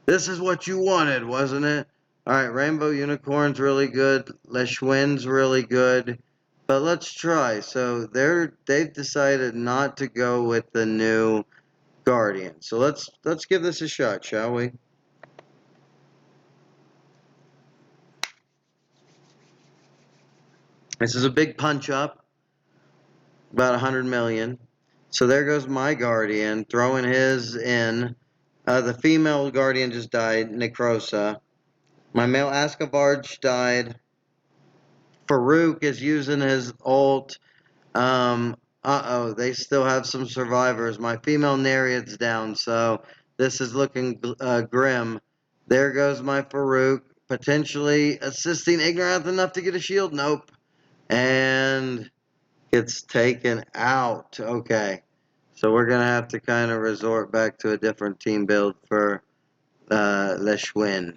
This is what you wanted, wasn't it? Alright, Rainbow Unicorn's really good. Leshwin's really good. But let's try. So they've decided not to go with the new Guardian. So let's give this a shot, shall we? This is a big punch up, about 100 million. So there goes my Guardian, throwing his in. The female Guardian just died, Necrosa. My male Ascavarge died. Farouk is using his ult. Uh-oh, they still have some survivors. My female Nereid's down, so this is looking grim. There goes my Farouk, potentially assisting Ignorath enough to get a shield. Nope. And gets taken out. Okay. So we're going to have to kind of resort back to a different team build for Leshwin.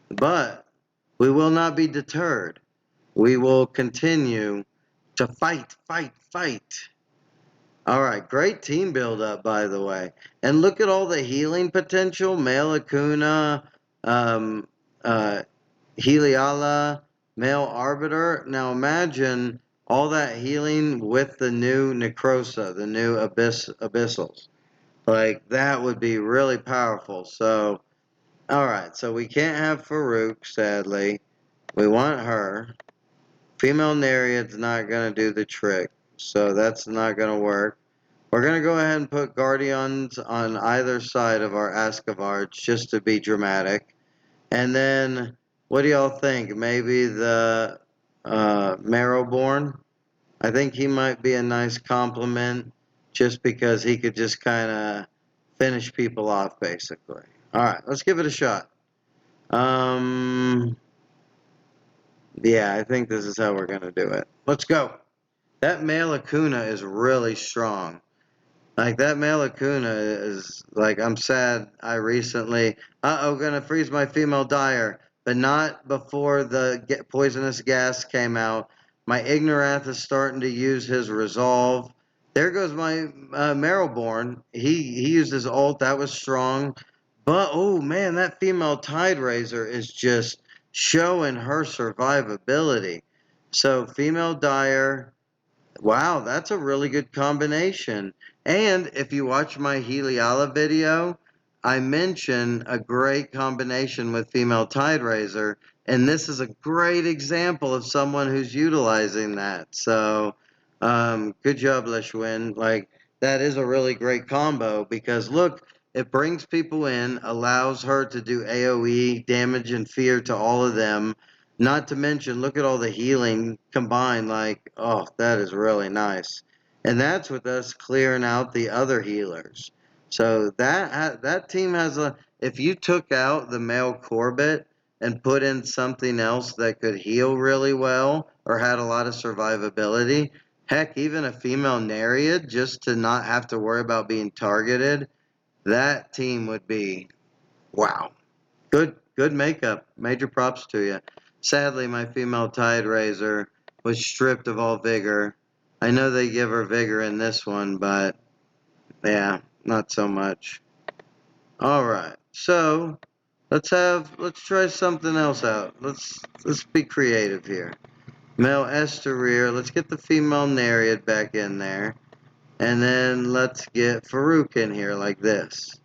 But we will not be deterred. We will continue to fight, fight, fight. All right, great team build up, by the way. And look at all the healing potential. Male Acuna, um, uh, Heliala, Male Arbiter. Now imagine all that healing with the new Necrosa, the new Abyssals. Like, that would be really powerful. So, all right, so we can't have Farouk, sadly. We want her. Female Nereid's not going to do the trick, so that's not going to work. We're going to go ahead and put Guardians on either side of our Ascavarge just to be dramatic. And then, what do y'all think? Maybe the Marrowborn? I think he might be a nice compliment just because he could just kind of finish people off, basically. Alright, let's give it a shot. Yeah, I think this is how we're going to do it. Let's go. That male Acuna is really strong. Like, that male Acuna is, like, I'm sad I recently, gonna freeze my female Dire, but not before the poisonous gas came out. My Ignorath is starting to use his resolve. There goes my Marrowborn. He used his ult, that was strong. But, oh man, that female Tide Raiser is just showing her survivability. So, female Dire, wow, that's a really good combination. And if you watch my Heliala video, I mention a great combination with female Tide Raiser, and this is a great example of someone who's utilizing that. So, good job, Leshwin. Like, that is a really great combo because look, it brings people in, allows her to do AoE damage and fear to all of them. Not to mention, look at all the healing combined. Like, oh, that is really nice. And that's with us clearing out the other healers. So that team has a. If you took out the male Corbett and put in something else that could heal really well or had a lot of survivability, heck, even a female Nereid, just to not have to worry about being targeted, that team would be wow. Good makeup. Major props to you. Sadly, my female Tide Raiser was stripped of all vigor. I know they give her vigor in this one, but yeah, not so much. Alright, so let's try something else out. Let's be creative here. Male Esterier, let's get the female Nereid back in there. And then let's get Farouk in here like this.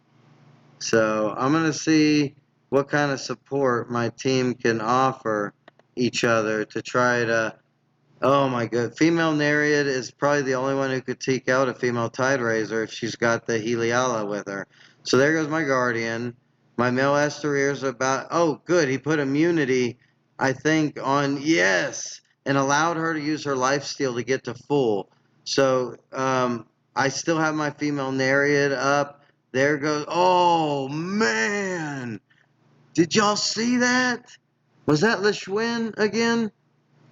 So I'm going to see what kind of support my team can offer each other to try to. Oh my god, female Nereid is probably the only one who could take out a female Tide Raiser if she's got the Heliala with her. So there goes my Guardian. My male Esterier's about. Oh, good, he put immunity, I think, on. Yes! And allowed her to use her lifesteal to get to full. So I still have my female Nereid up. There goes. Oh, man! Did y'all see that? Was that Lishwin again?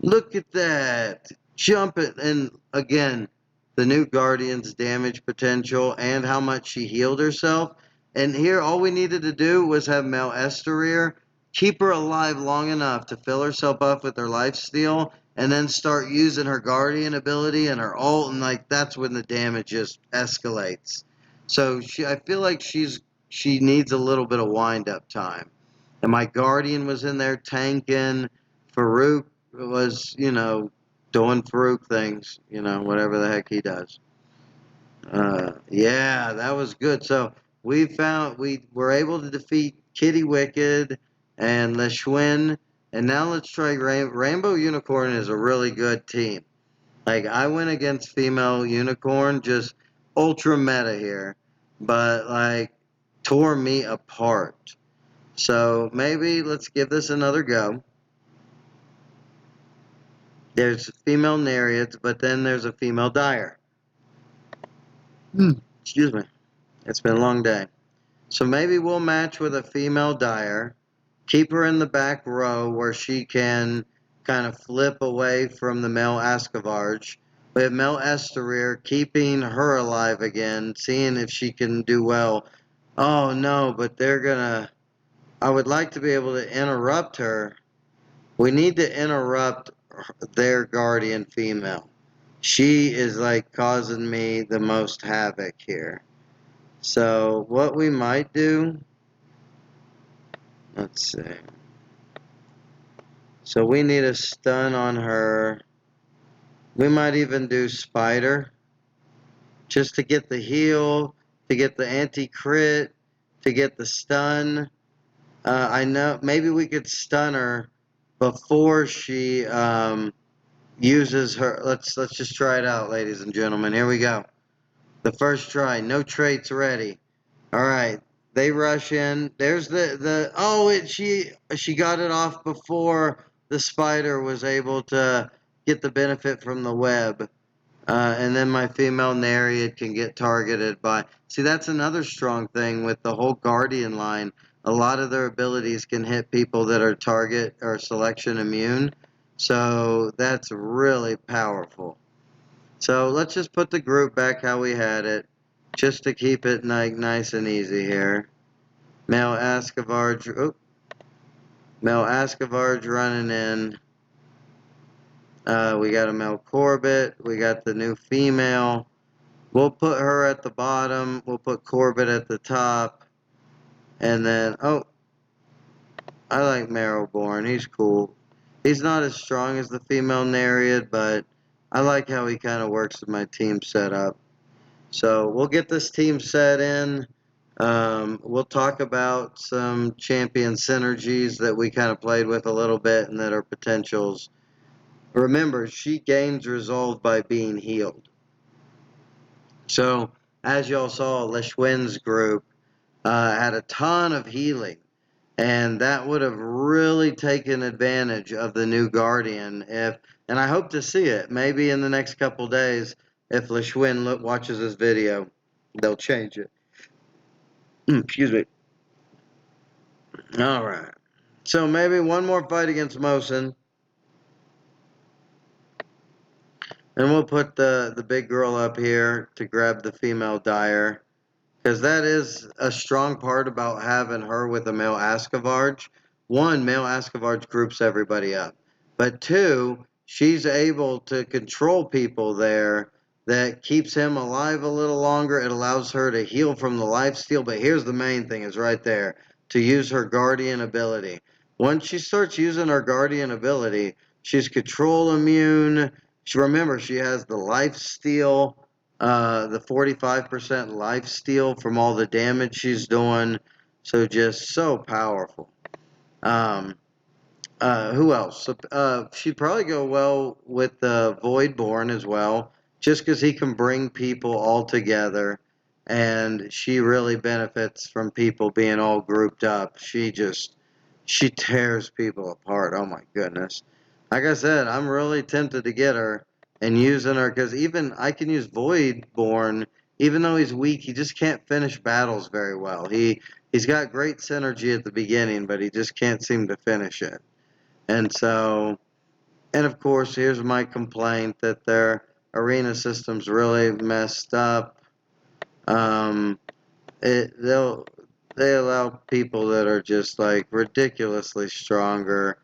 Look at that. Jump it. And again, the new Guardian's damage potential and how much she healed herself. And here, all we needed to do was have Mel Esterir keep her alive long enough to fill herself up with her life steal and then start using her Guardian ability and her ult. And like that's when the damage just escalates. So I feel like she needs a little bit of wind up time. And my Guardian was in there tanking. Farouk was, doing Farouk things, whatever the heck he does. Yeah, that was good. So we were able to defeat Kitty Wicked and Leshwin, and now let's try Rainbow Unicorn is a really good team. Like I went against female Unicorn, just ultra meta here, but like tore me apart. So maybe let's give this another go. There's female Nereids, but then there's a female Dire. Excuse me. It's been a long day. So maybe we'll match with a female Dire, keep her in the back row where she can kind of flip away from the male Ascavarge. We have Mel Esterir keeping her alive again, seeing if she can do well. Oh no, but they're gonna. I would like to be able to interrupt her. We need to interrupt their guardian female. She is like causing me the most havoc here. So what we might do, let's see. So we need a stun on her. We might even do Spider just to get the heal, to get the anti-crit, to get the stun. I know maybe we could stun her before she uses her. Let's just try it out, ladies and gentlemen. Here we go. The first try. No traits ready. All right. They rush in. There's the oh she got it off before the spider was able to get the benefit from the web. And then my female Nereid can get targeted by. See, that's another strong thing with the whole Guardian line. A lot of their abilities can hit people that are target or selection immune. So that's really powerful. So let's just put the group back how we had it, just to keep it nice and easy here. Male Ascavarge, Male Ascavarge running in. We got a male Corbett. We got the new female. We'll put her at the bottom. We'll put Corbett at the top. And then, I like Marrowborn. He's cool. He's not as strong as the female Nereid, but I like how he kind of works with my team setup. So we'll get this team set in. We'll talk about some champion synergies that we kind of played with a little bit and that are potentials. Remember, she gains resolve by being healed. So, as y'all saw, Leshwin's group had a ton of healing, and that would have really taken advantage of the new Guardian. And I hope to see it. Maybe in the next couple days, if Leshwin watches this video, they'll change it. Excuse me. All right. So maybe one more fight against Mosin. And we'll put the big girl up here to grab the female Dire. Because that is a strong part about having her with a male Ascavarge. One, male Ascavarge groups everybody up. But two, she's able to control people there that keeps him alive a little longer. It allows her to heal from the lifesteal. But here's the main thing is right there. To use her Guardian ability. Once she starts using her Guardian ability, she's control immune. Remember, she has the lifesteal the 45% life steal from all the damage she's doing. So just so powerful. Who else? She'd probably go well with the Voidborn as well, just because he can bring people all together. And she really benefits from people being all grouped up. She tears people apart. Oh my goodness. Like I said, I'm really tempted to get her and using her because even I can use Voidborn, even though he's weak, he just can't finish battles very well. He's got great synergy at the beginning, but he just can't seem to finish it. And so, and of course, here's my complaint that their arena system's really messed up. Um, they allow people that are just like ridiculously stronger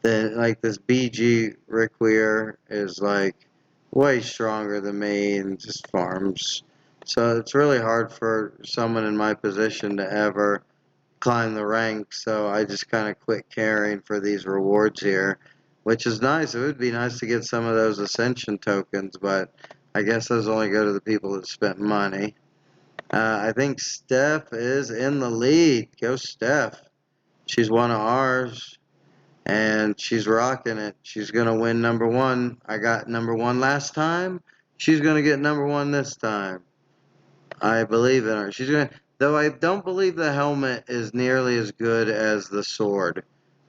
than like this BG Require is like way stronger than me and just farms. So it's really hard for someone in my position to ever climb the ranks. So I just kind of quit caring for these rewards here, which is nice. It would be nice to get some of those ascension tokens, but I guess those only go to the people that spent money. I think Steph is in the lead. Go Steph. She's one of ours, and she's rocking it. She's going to win number one. I got number one last time. She's going to get number one this time. I believe in her. She's going to, though I don't believe the helmet is nearly as good as the sword.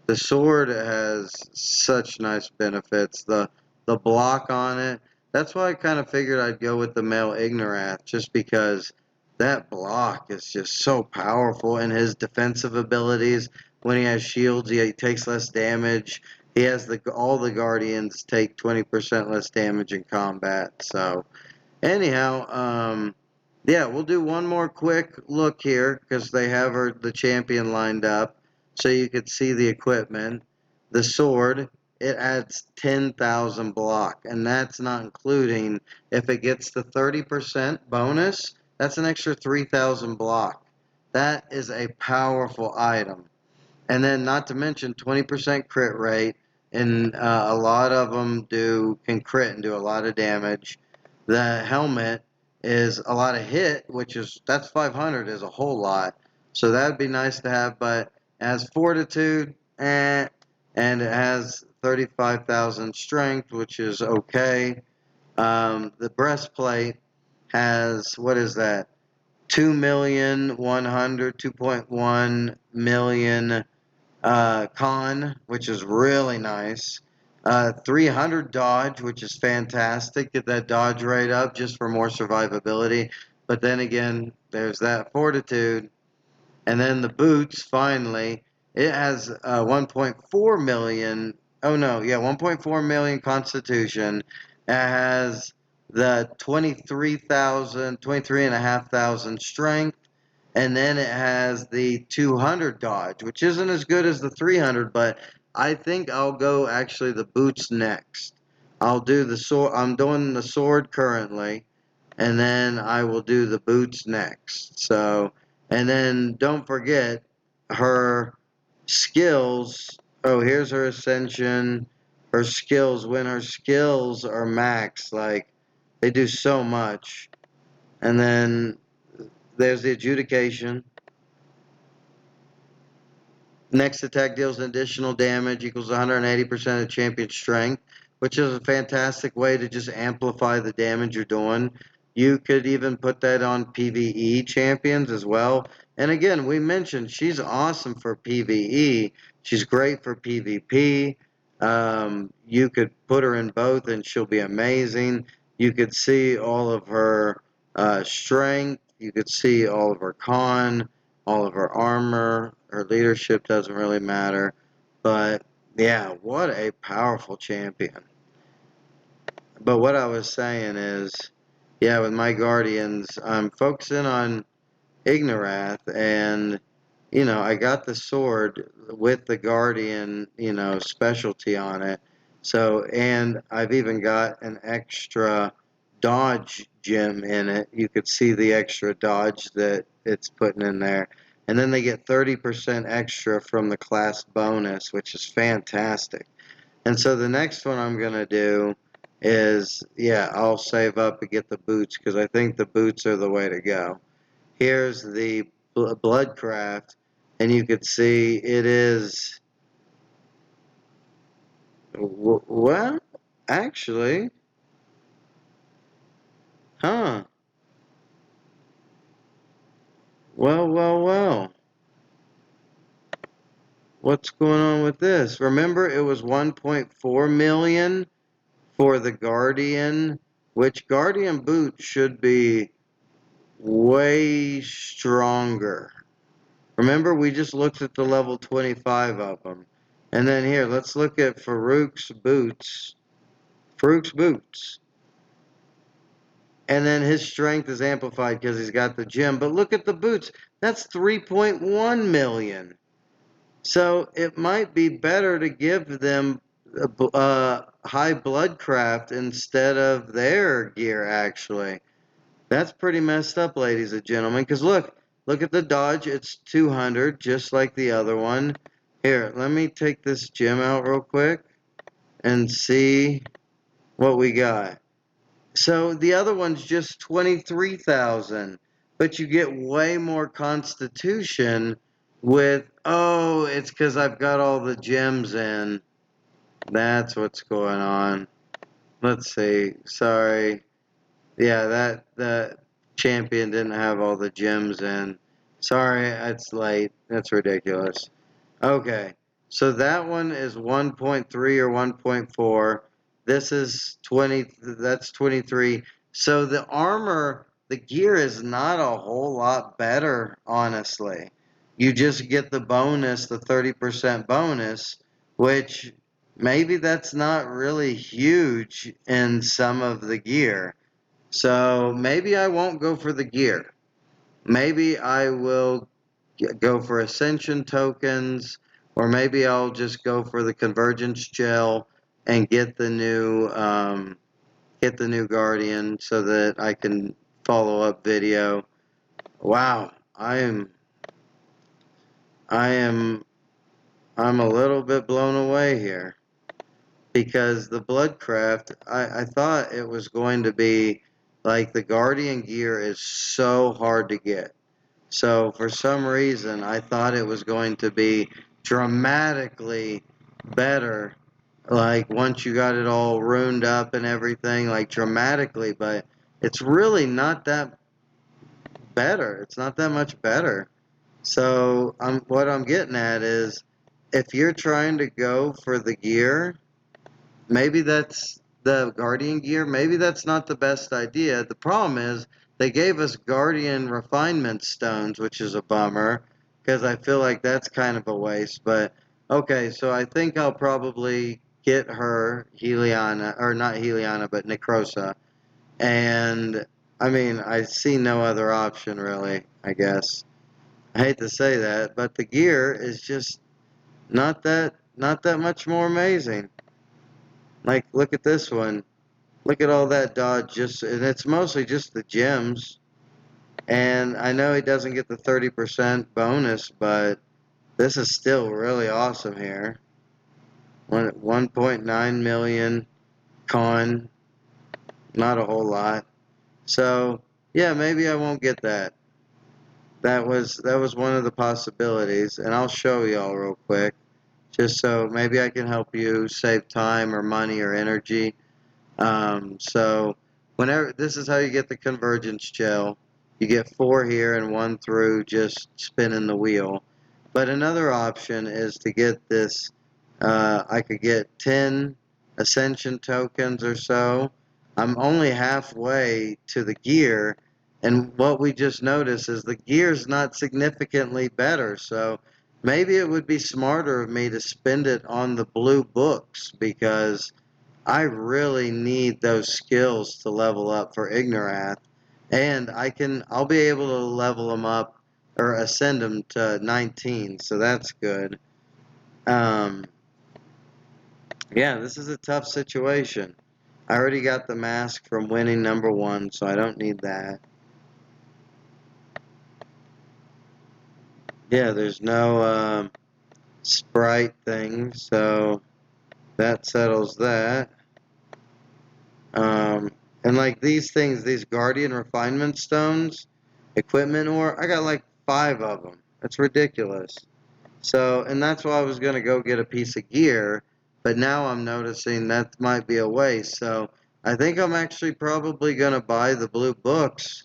The sword has such nice benefits. The block on it. That's why I kind of figured I'd go with the male Ignorath, just because that block is just so powerful, and his defensive abilities. When he has shields, he takes less damage. He has all the guardians take 20% less damage in combat. So anyhow, yeah, we'll do one more quick look here because they have the champion lined up so you could see the equipment. The sword, it adds 10,000 block, and that's not including if it gets the 30% bonus, that's an extra 3,000 block. That is a powerful item. And then, not to mention, 20% crit rate, and a lot of them can crit and do a lot of damage. The helmet is a lot of hit, that's 500 is a whole lot. So that'd be nice to have, but it has fortitude, and it has 35,000 strength, which is okay. The breastplate has, what is that? 2,100,2.1 million con, which is really nice. 300 dodge, which is fantastic. Get that dodge rate up just for more survivability. But then again, there's that fortitude. And then the boots, finally, it has 1.4 million. Oh no, yeah, 1.4 million constitution. It has the 23,500 strength. And then it has the 200 dodge, which isn't as good as the 300, but I think I'll go actually the boots next. I'll do the sword. I'm doing the sword currently, and then I will do the boots next. So, and then don't forget her skills. Oh, here's her ascension. Her skills, when her skills are max, like they do so much. And then there's the adjudication. Next attack deals additional damage equals 180% of champion strength, which is a fantastic way to just amplify the damage you're doing. You could even put that on PvE champions as well. And again, we mentioned she's awesome for PvE. She's great for PvP. You could put her in both and she'll be amazing. You could see all of her strength. You could see all of her con, all of her armor. Her leadership doesn't really matter. But yeah, what a powerful champion. But what I was saying is, yeah, with my guardians, I'm focusing on Ignorath, and I got the sword with the guardian, specialty on it. So, and I've even got an extra dodge gem in it. You could see the extra dodge that it's putting in there. And then they get 30% extra from the class bonus, which is fantastic. And so the next one I'm going to do is, yeah, I'll save up and get the boots because I think the boots are the way to go. Here's the Bloodcraft, and you could see it is, well, actually, huh, well, what's going on with this? Remember, it was 1.4 million for the Guardian, which Guardian boots should be way stronger. Remember, we just looked at the level 25 of them. And then here, let's look at Farouk's boots. Farouk's boots. And then his strength is amplified because he's got the gem. But look at the boots. That's 3.1 million. So it might be better to give them high bloodcraft instead of their gear, actually. That's pretty messed up, ladies and gentlemen. Because look at the dodge. It's 200, just like the other one. Here, let me take this gem out real quick and see what we got. So the other one's just 23,000, but you get way more constitution with, oh, it's because I've got all the gems in. That's what's going on. Let's see. Sorry. Yeah, that champion didn't have all the gems in. Sorry, it's late. That's ridiculous. Okay, so that one is 1.3 or 1.4. This is 20, that's 23. So the armor, the gear is not a whole lot better, honestly. You just get the bonus, the 30% bonus, which maybe that's not really huge in some of the gear. So maybe I won't go for the gear. Maybe I will go for ascension tokens, or maybe I'll just go for the convergence gel and get the new guardian so that I can follow up video. Wow, I am I'm a little bit blown away here because the bloodcraft I thought it was going to be like the guardian gear is so hard to get. So for some reason, I thought it was going to be dramatically better, like once you got it all ruined up and everything, like dramatically, but it's really not that better. It's not that much better. So what I'm getting at is if you're trying to go for the gear, maybe that's the Guardian gear. Maybe that's not the best idea. The problem is they gave us Guardian refinement stones, which is a bummer because I feel like that's kind of a waste. But okay, so I think I'll probably get her Heliana, or not Heliana, but Necrosa. And I mean, I see no other option really, I guess. I hate to say that, but the gear is just not that much more amazing. Like, look at this one. Look at all that dodge, and it's mostly just the gems. And I know he doesn't get the 30% bonus, but this is still really awesome here. 1.9 million con, not a whole lot. So yeah, maybe I won't get that. That was one of the possibilities, and I'll show y'all real quick, just so maybe I can help you save time or money or energy. So whenever this is how you get the convergence gel. You get 4 here and 1 through just spinning the wheel. But another option is to get this. I could get 10 ascension tokens or so. I'm only halfway to the gear, and what we just noticed is the gear's not significantly better. So maybe it would be smarter of me to spend it on the blue books because I really need those skills to level up for Ignorath, and I'll be able to level them up or ascend them to 19, so that's good. Um, yeah, this is a tough situation. I already got the mask from winning number 1, so I don't need that. Yeah, there's no sprite thing, so that settles that. And like these things, these Guardian Refinement Stones, equipment ore, I got like 5 of them. That's ridiculous. So, and that's why I was going to go get a piece of gear, but now I'm noticing that might be a waste. So I think I'm actually probably going to buy the blue books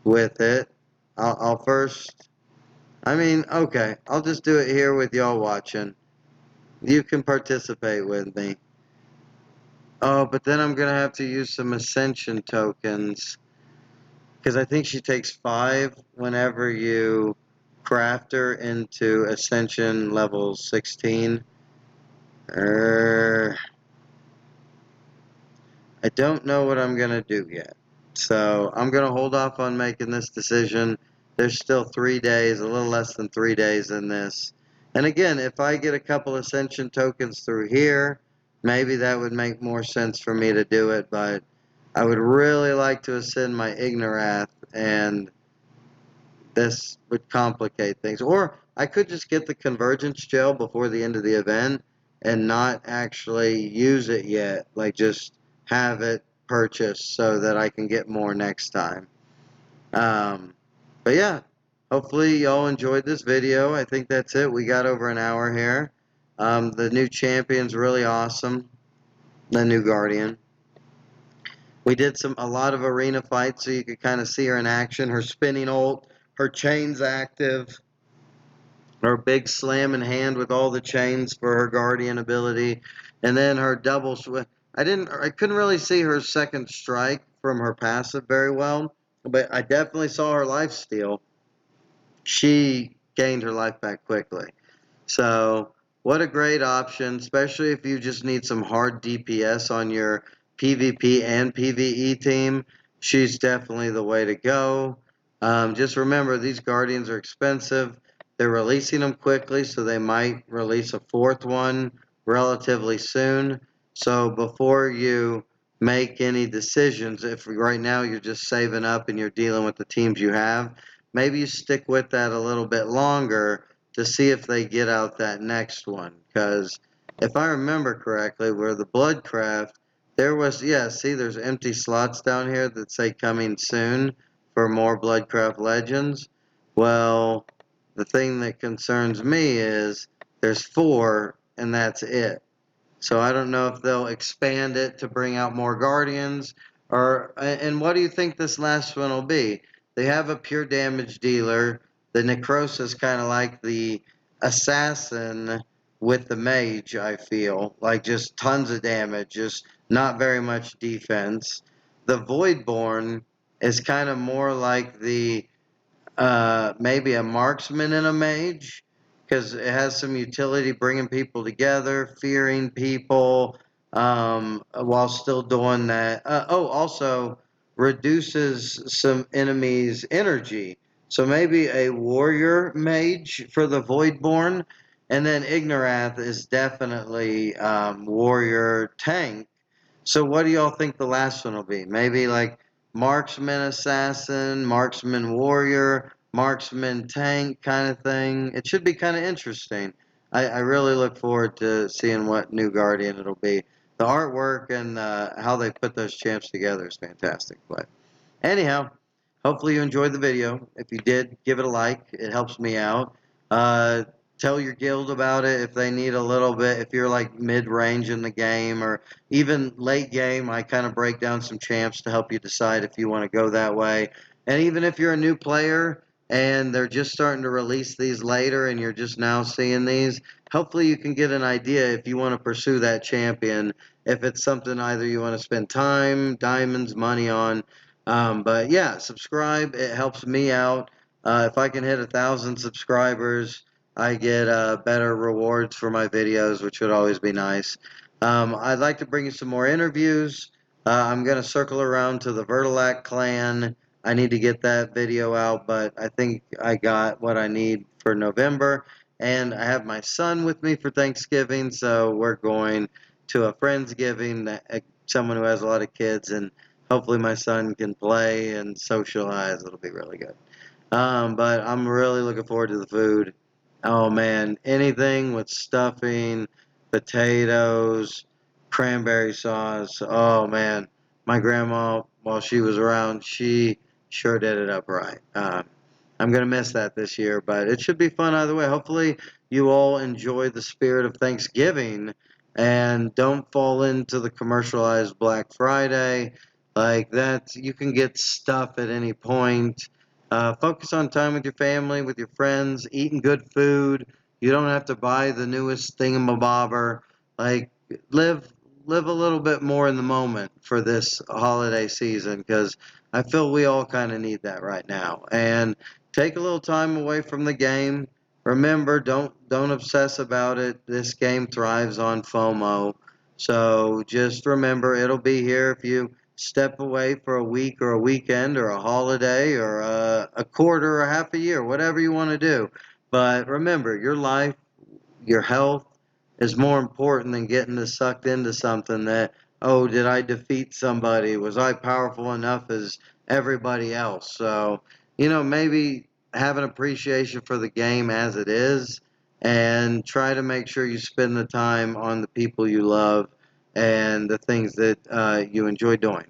with it. I'll first, I mean, okay, I'll just do it here with y'all watching. You can participate with me. Oh, but then I'm going to have to use some Ascension tokens because I think she takes 5 whenever you craft her into Ascension level 16. I don't know what I'm going to do yet. So I'm going to hold off on making this decision. There's still 3 days, a little less than 3 days in this. And again, if I get a couple Ascension tokens through here, maybe that would make more sense for me to do it. But I would really like to ascend my Ignorath, and this would complicate things. Or I could just get the Convergence Gel before the end of the event and not actually use it yet. Like, just have it purchased so that I can get more next time. But yeah, hopefully y'all enjoyed this video. I think that's it. We got over an hour here. The new champion's really awesome. The new Guardian. We did a lot of arena fights so you could kind of see her in action. Her spinning ult, her chains active, her big slam in hand with all the chains for her Guardian ability, and then her double swing. I couldn't really see her second strike from her passive very well, but I definitely saw her lifesteal. She gained her life back quickly. So what a great option, especially if you just need some hard DPS on your PvP and PvE team. She's definitely the way to go. Just remember, these Guardians are expensive. They're releasing them quickly, so they might release a fourth one relatively soon. So before you make any decisions, if right now you're just saving up and you're dealing with the teams you have, maybe you stick with that a little bit longer to see if they get out that next one. Because if I remember correctly, where the Bloodcraft, there was, yeah, see, there's empty slots down here that say coming soon for more Bloodcraft Legends. Well, the thing that concerns me is there's 4, and that's it. So I don't know if they'll expand it to bring out more Guardians, and what do you think this last one will be? They have a pure damage dealer. The necrosis is kind of like the assassin with the mage, I feel. Like just tons of damage, just not very much defense. The Voidborn is kind of more like the maybe a marksman and a mage, because it has some utility bringing people together, fearing people, while still doing that. Also reduces some enemies' energy. So maybe a warrior mage for the Voidborn, and then Ignorath is definitely warrior tank. So what do y'all think the last one will be? Maybe like marksman assassin, marksman warrior, marksman tank kind of thing. It should be kind of interesting. I really look forward to seeing what new Guardian it'll be. The artwork and how they put those champs together is fantastic. But anyhow, hopefully you enjoyed the video. If you did, give it a like. It helps me out. Uh, Tell your guild about it if they need a little bit. If you're like mid-range in the game or even late game, I kind of break down some champs to help you decide if you want to go that way. And even if you're a new player and they're just starting to release these later and you're just now seeing these, hopefully you can get an idea if you want to pursue that champion, if it's something either you want to spend time, diamonds, money on. But yeah, subscribe. It helps me out. If I can hit 1,000 subscribers, I get better rewards for my videos, which would always be nice. I'd like to bring you some more interviews. I'm going to circle around to the Vertilac clan. I need to get that video out, but I think I got what I need for November. And I have my son with me for Thanksgiving, so we're going to a Friendsgiving, someone who has a lot of kids, and hopefully my son can play and socialize. It'll be really good. But I'm really looking forward to the food. Oh man, anything with stuffing, potatoes, cranberry sauce. Oh man, my grandma, while she was around, she sure did it up right. I'm going to miss that this year, but it should be fun either way. Hopefully, you all enjoy the spirit of Thanksgiving and don't fall into the commercialized Black Friday. Like that, you can get stuff at any point. Focus on time with your family, with your friends, eating good food. You don't have to buy the newest thingamabobber. Like, live live a little bit more in the moment for this holiday season, because I feel we all kind of need that right now. And take a little time away from the game. Remember, don't obsess about it. This game thrives on FOMO. So just remember, it'll be here if you step away for a week or a weekend or a holiday or a quarter or half a year, whatever you want to do. But remember, your life, your health is more important than getting sucked into something that, oh, did I defeat somebody? Was I powerful enough as everybody else? So, maybe have an appreciation for the game as it is and try to make sure you spend the time on the people you love and the things that you enjoy doing.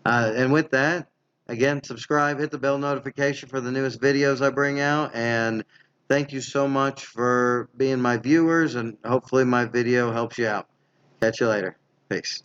And with that, again, subscribe, hit the bell notification for the newest videos I bring out, and thank you so much for being my viewers, and hopefully my video helps you out. Catch you later. Peace.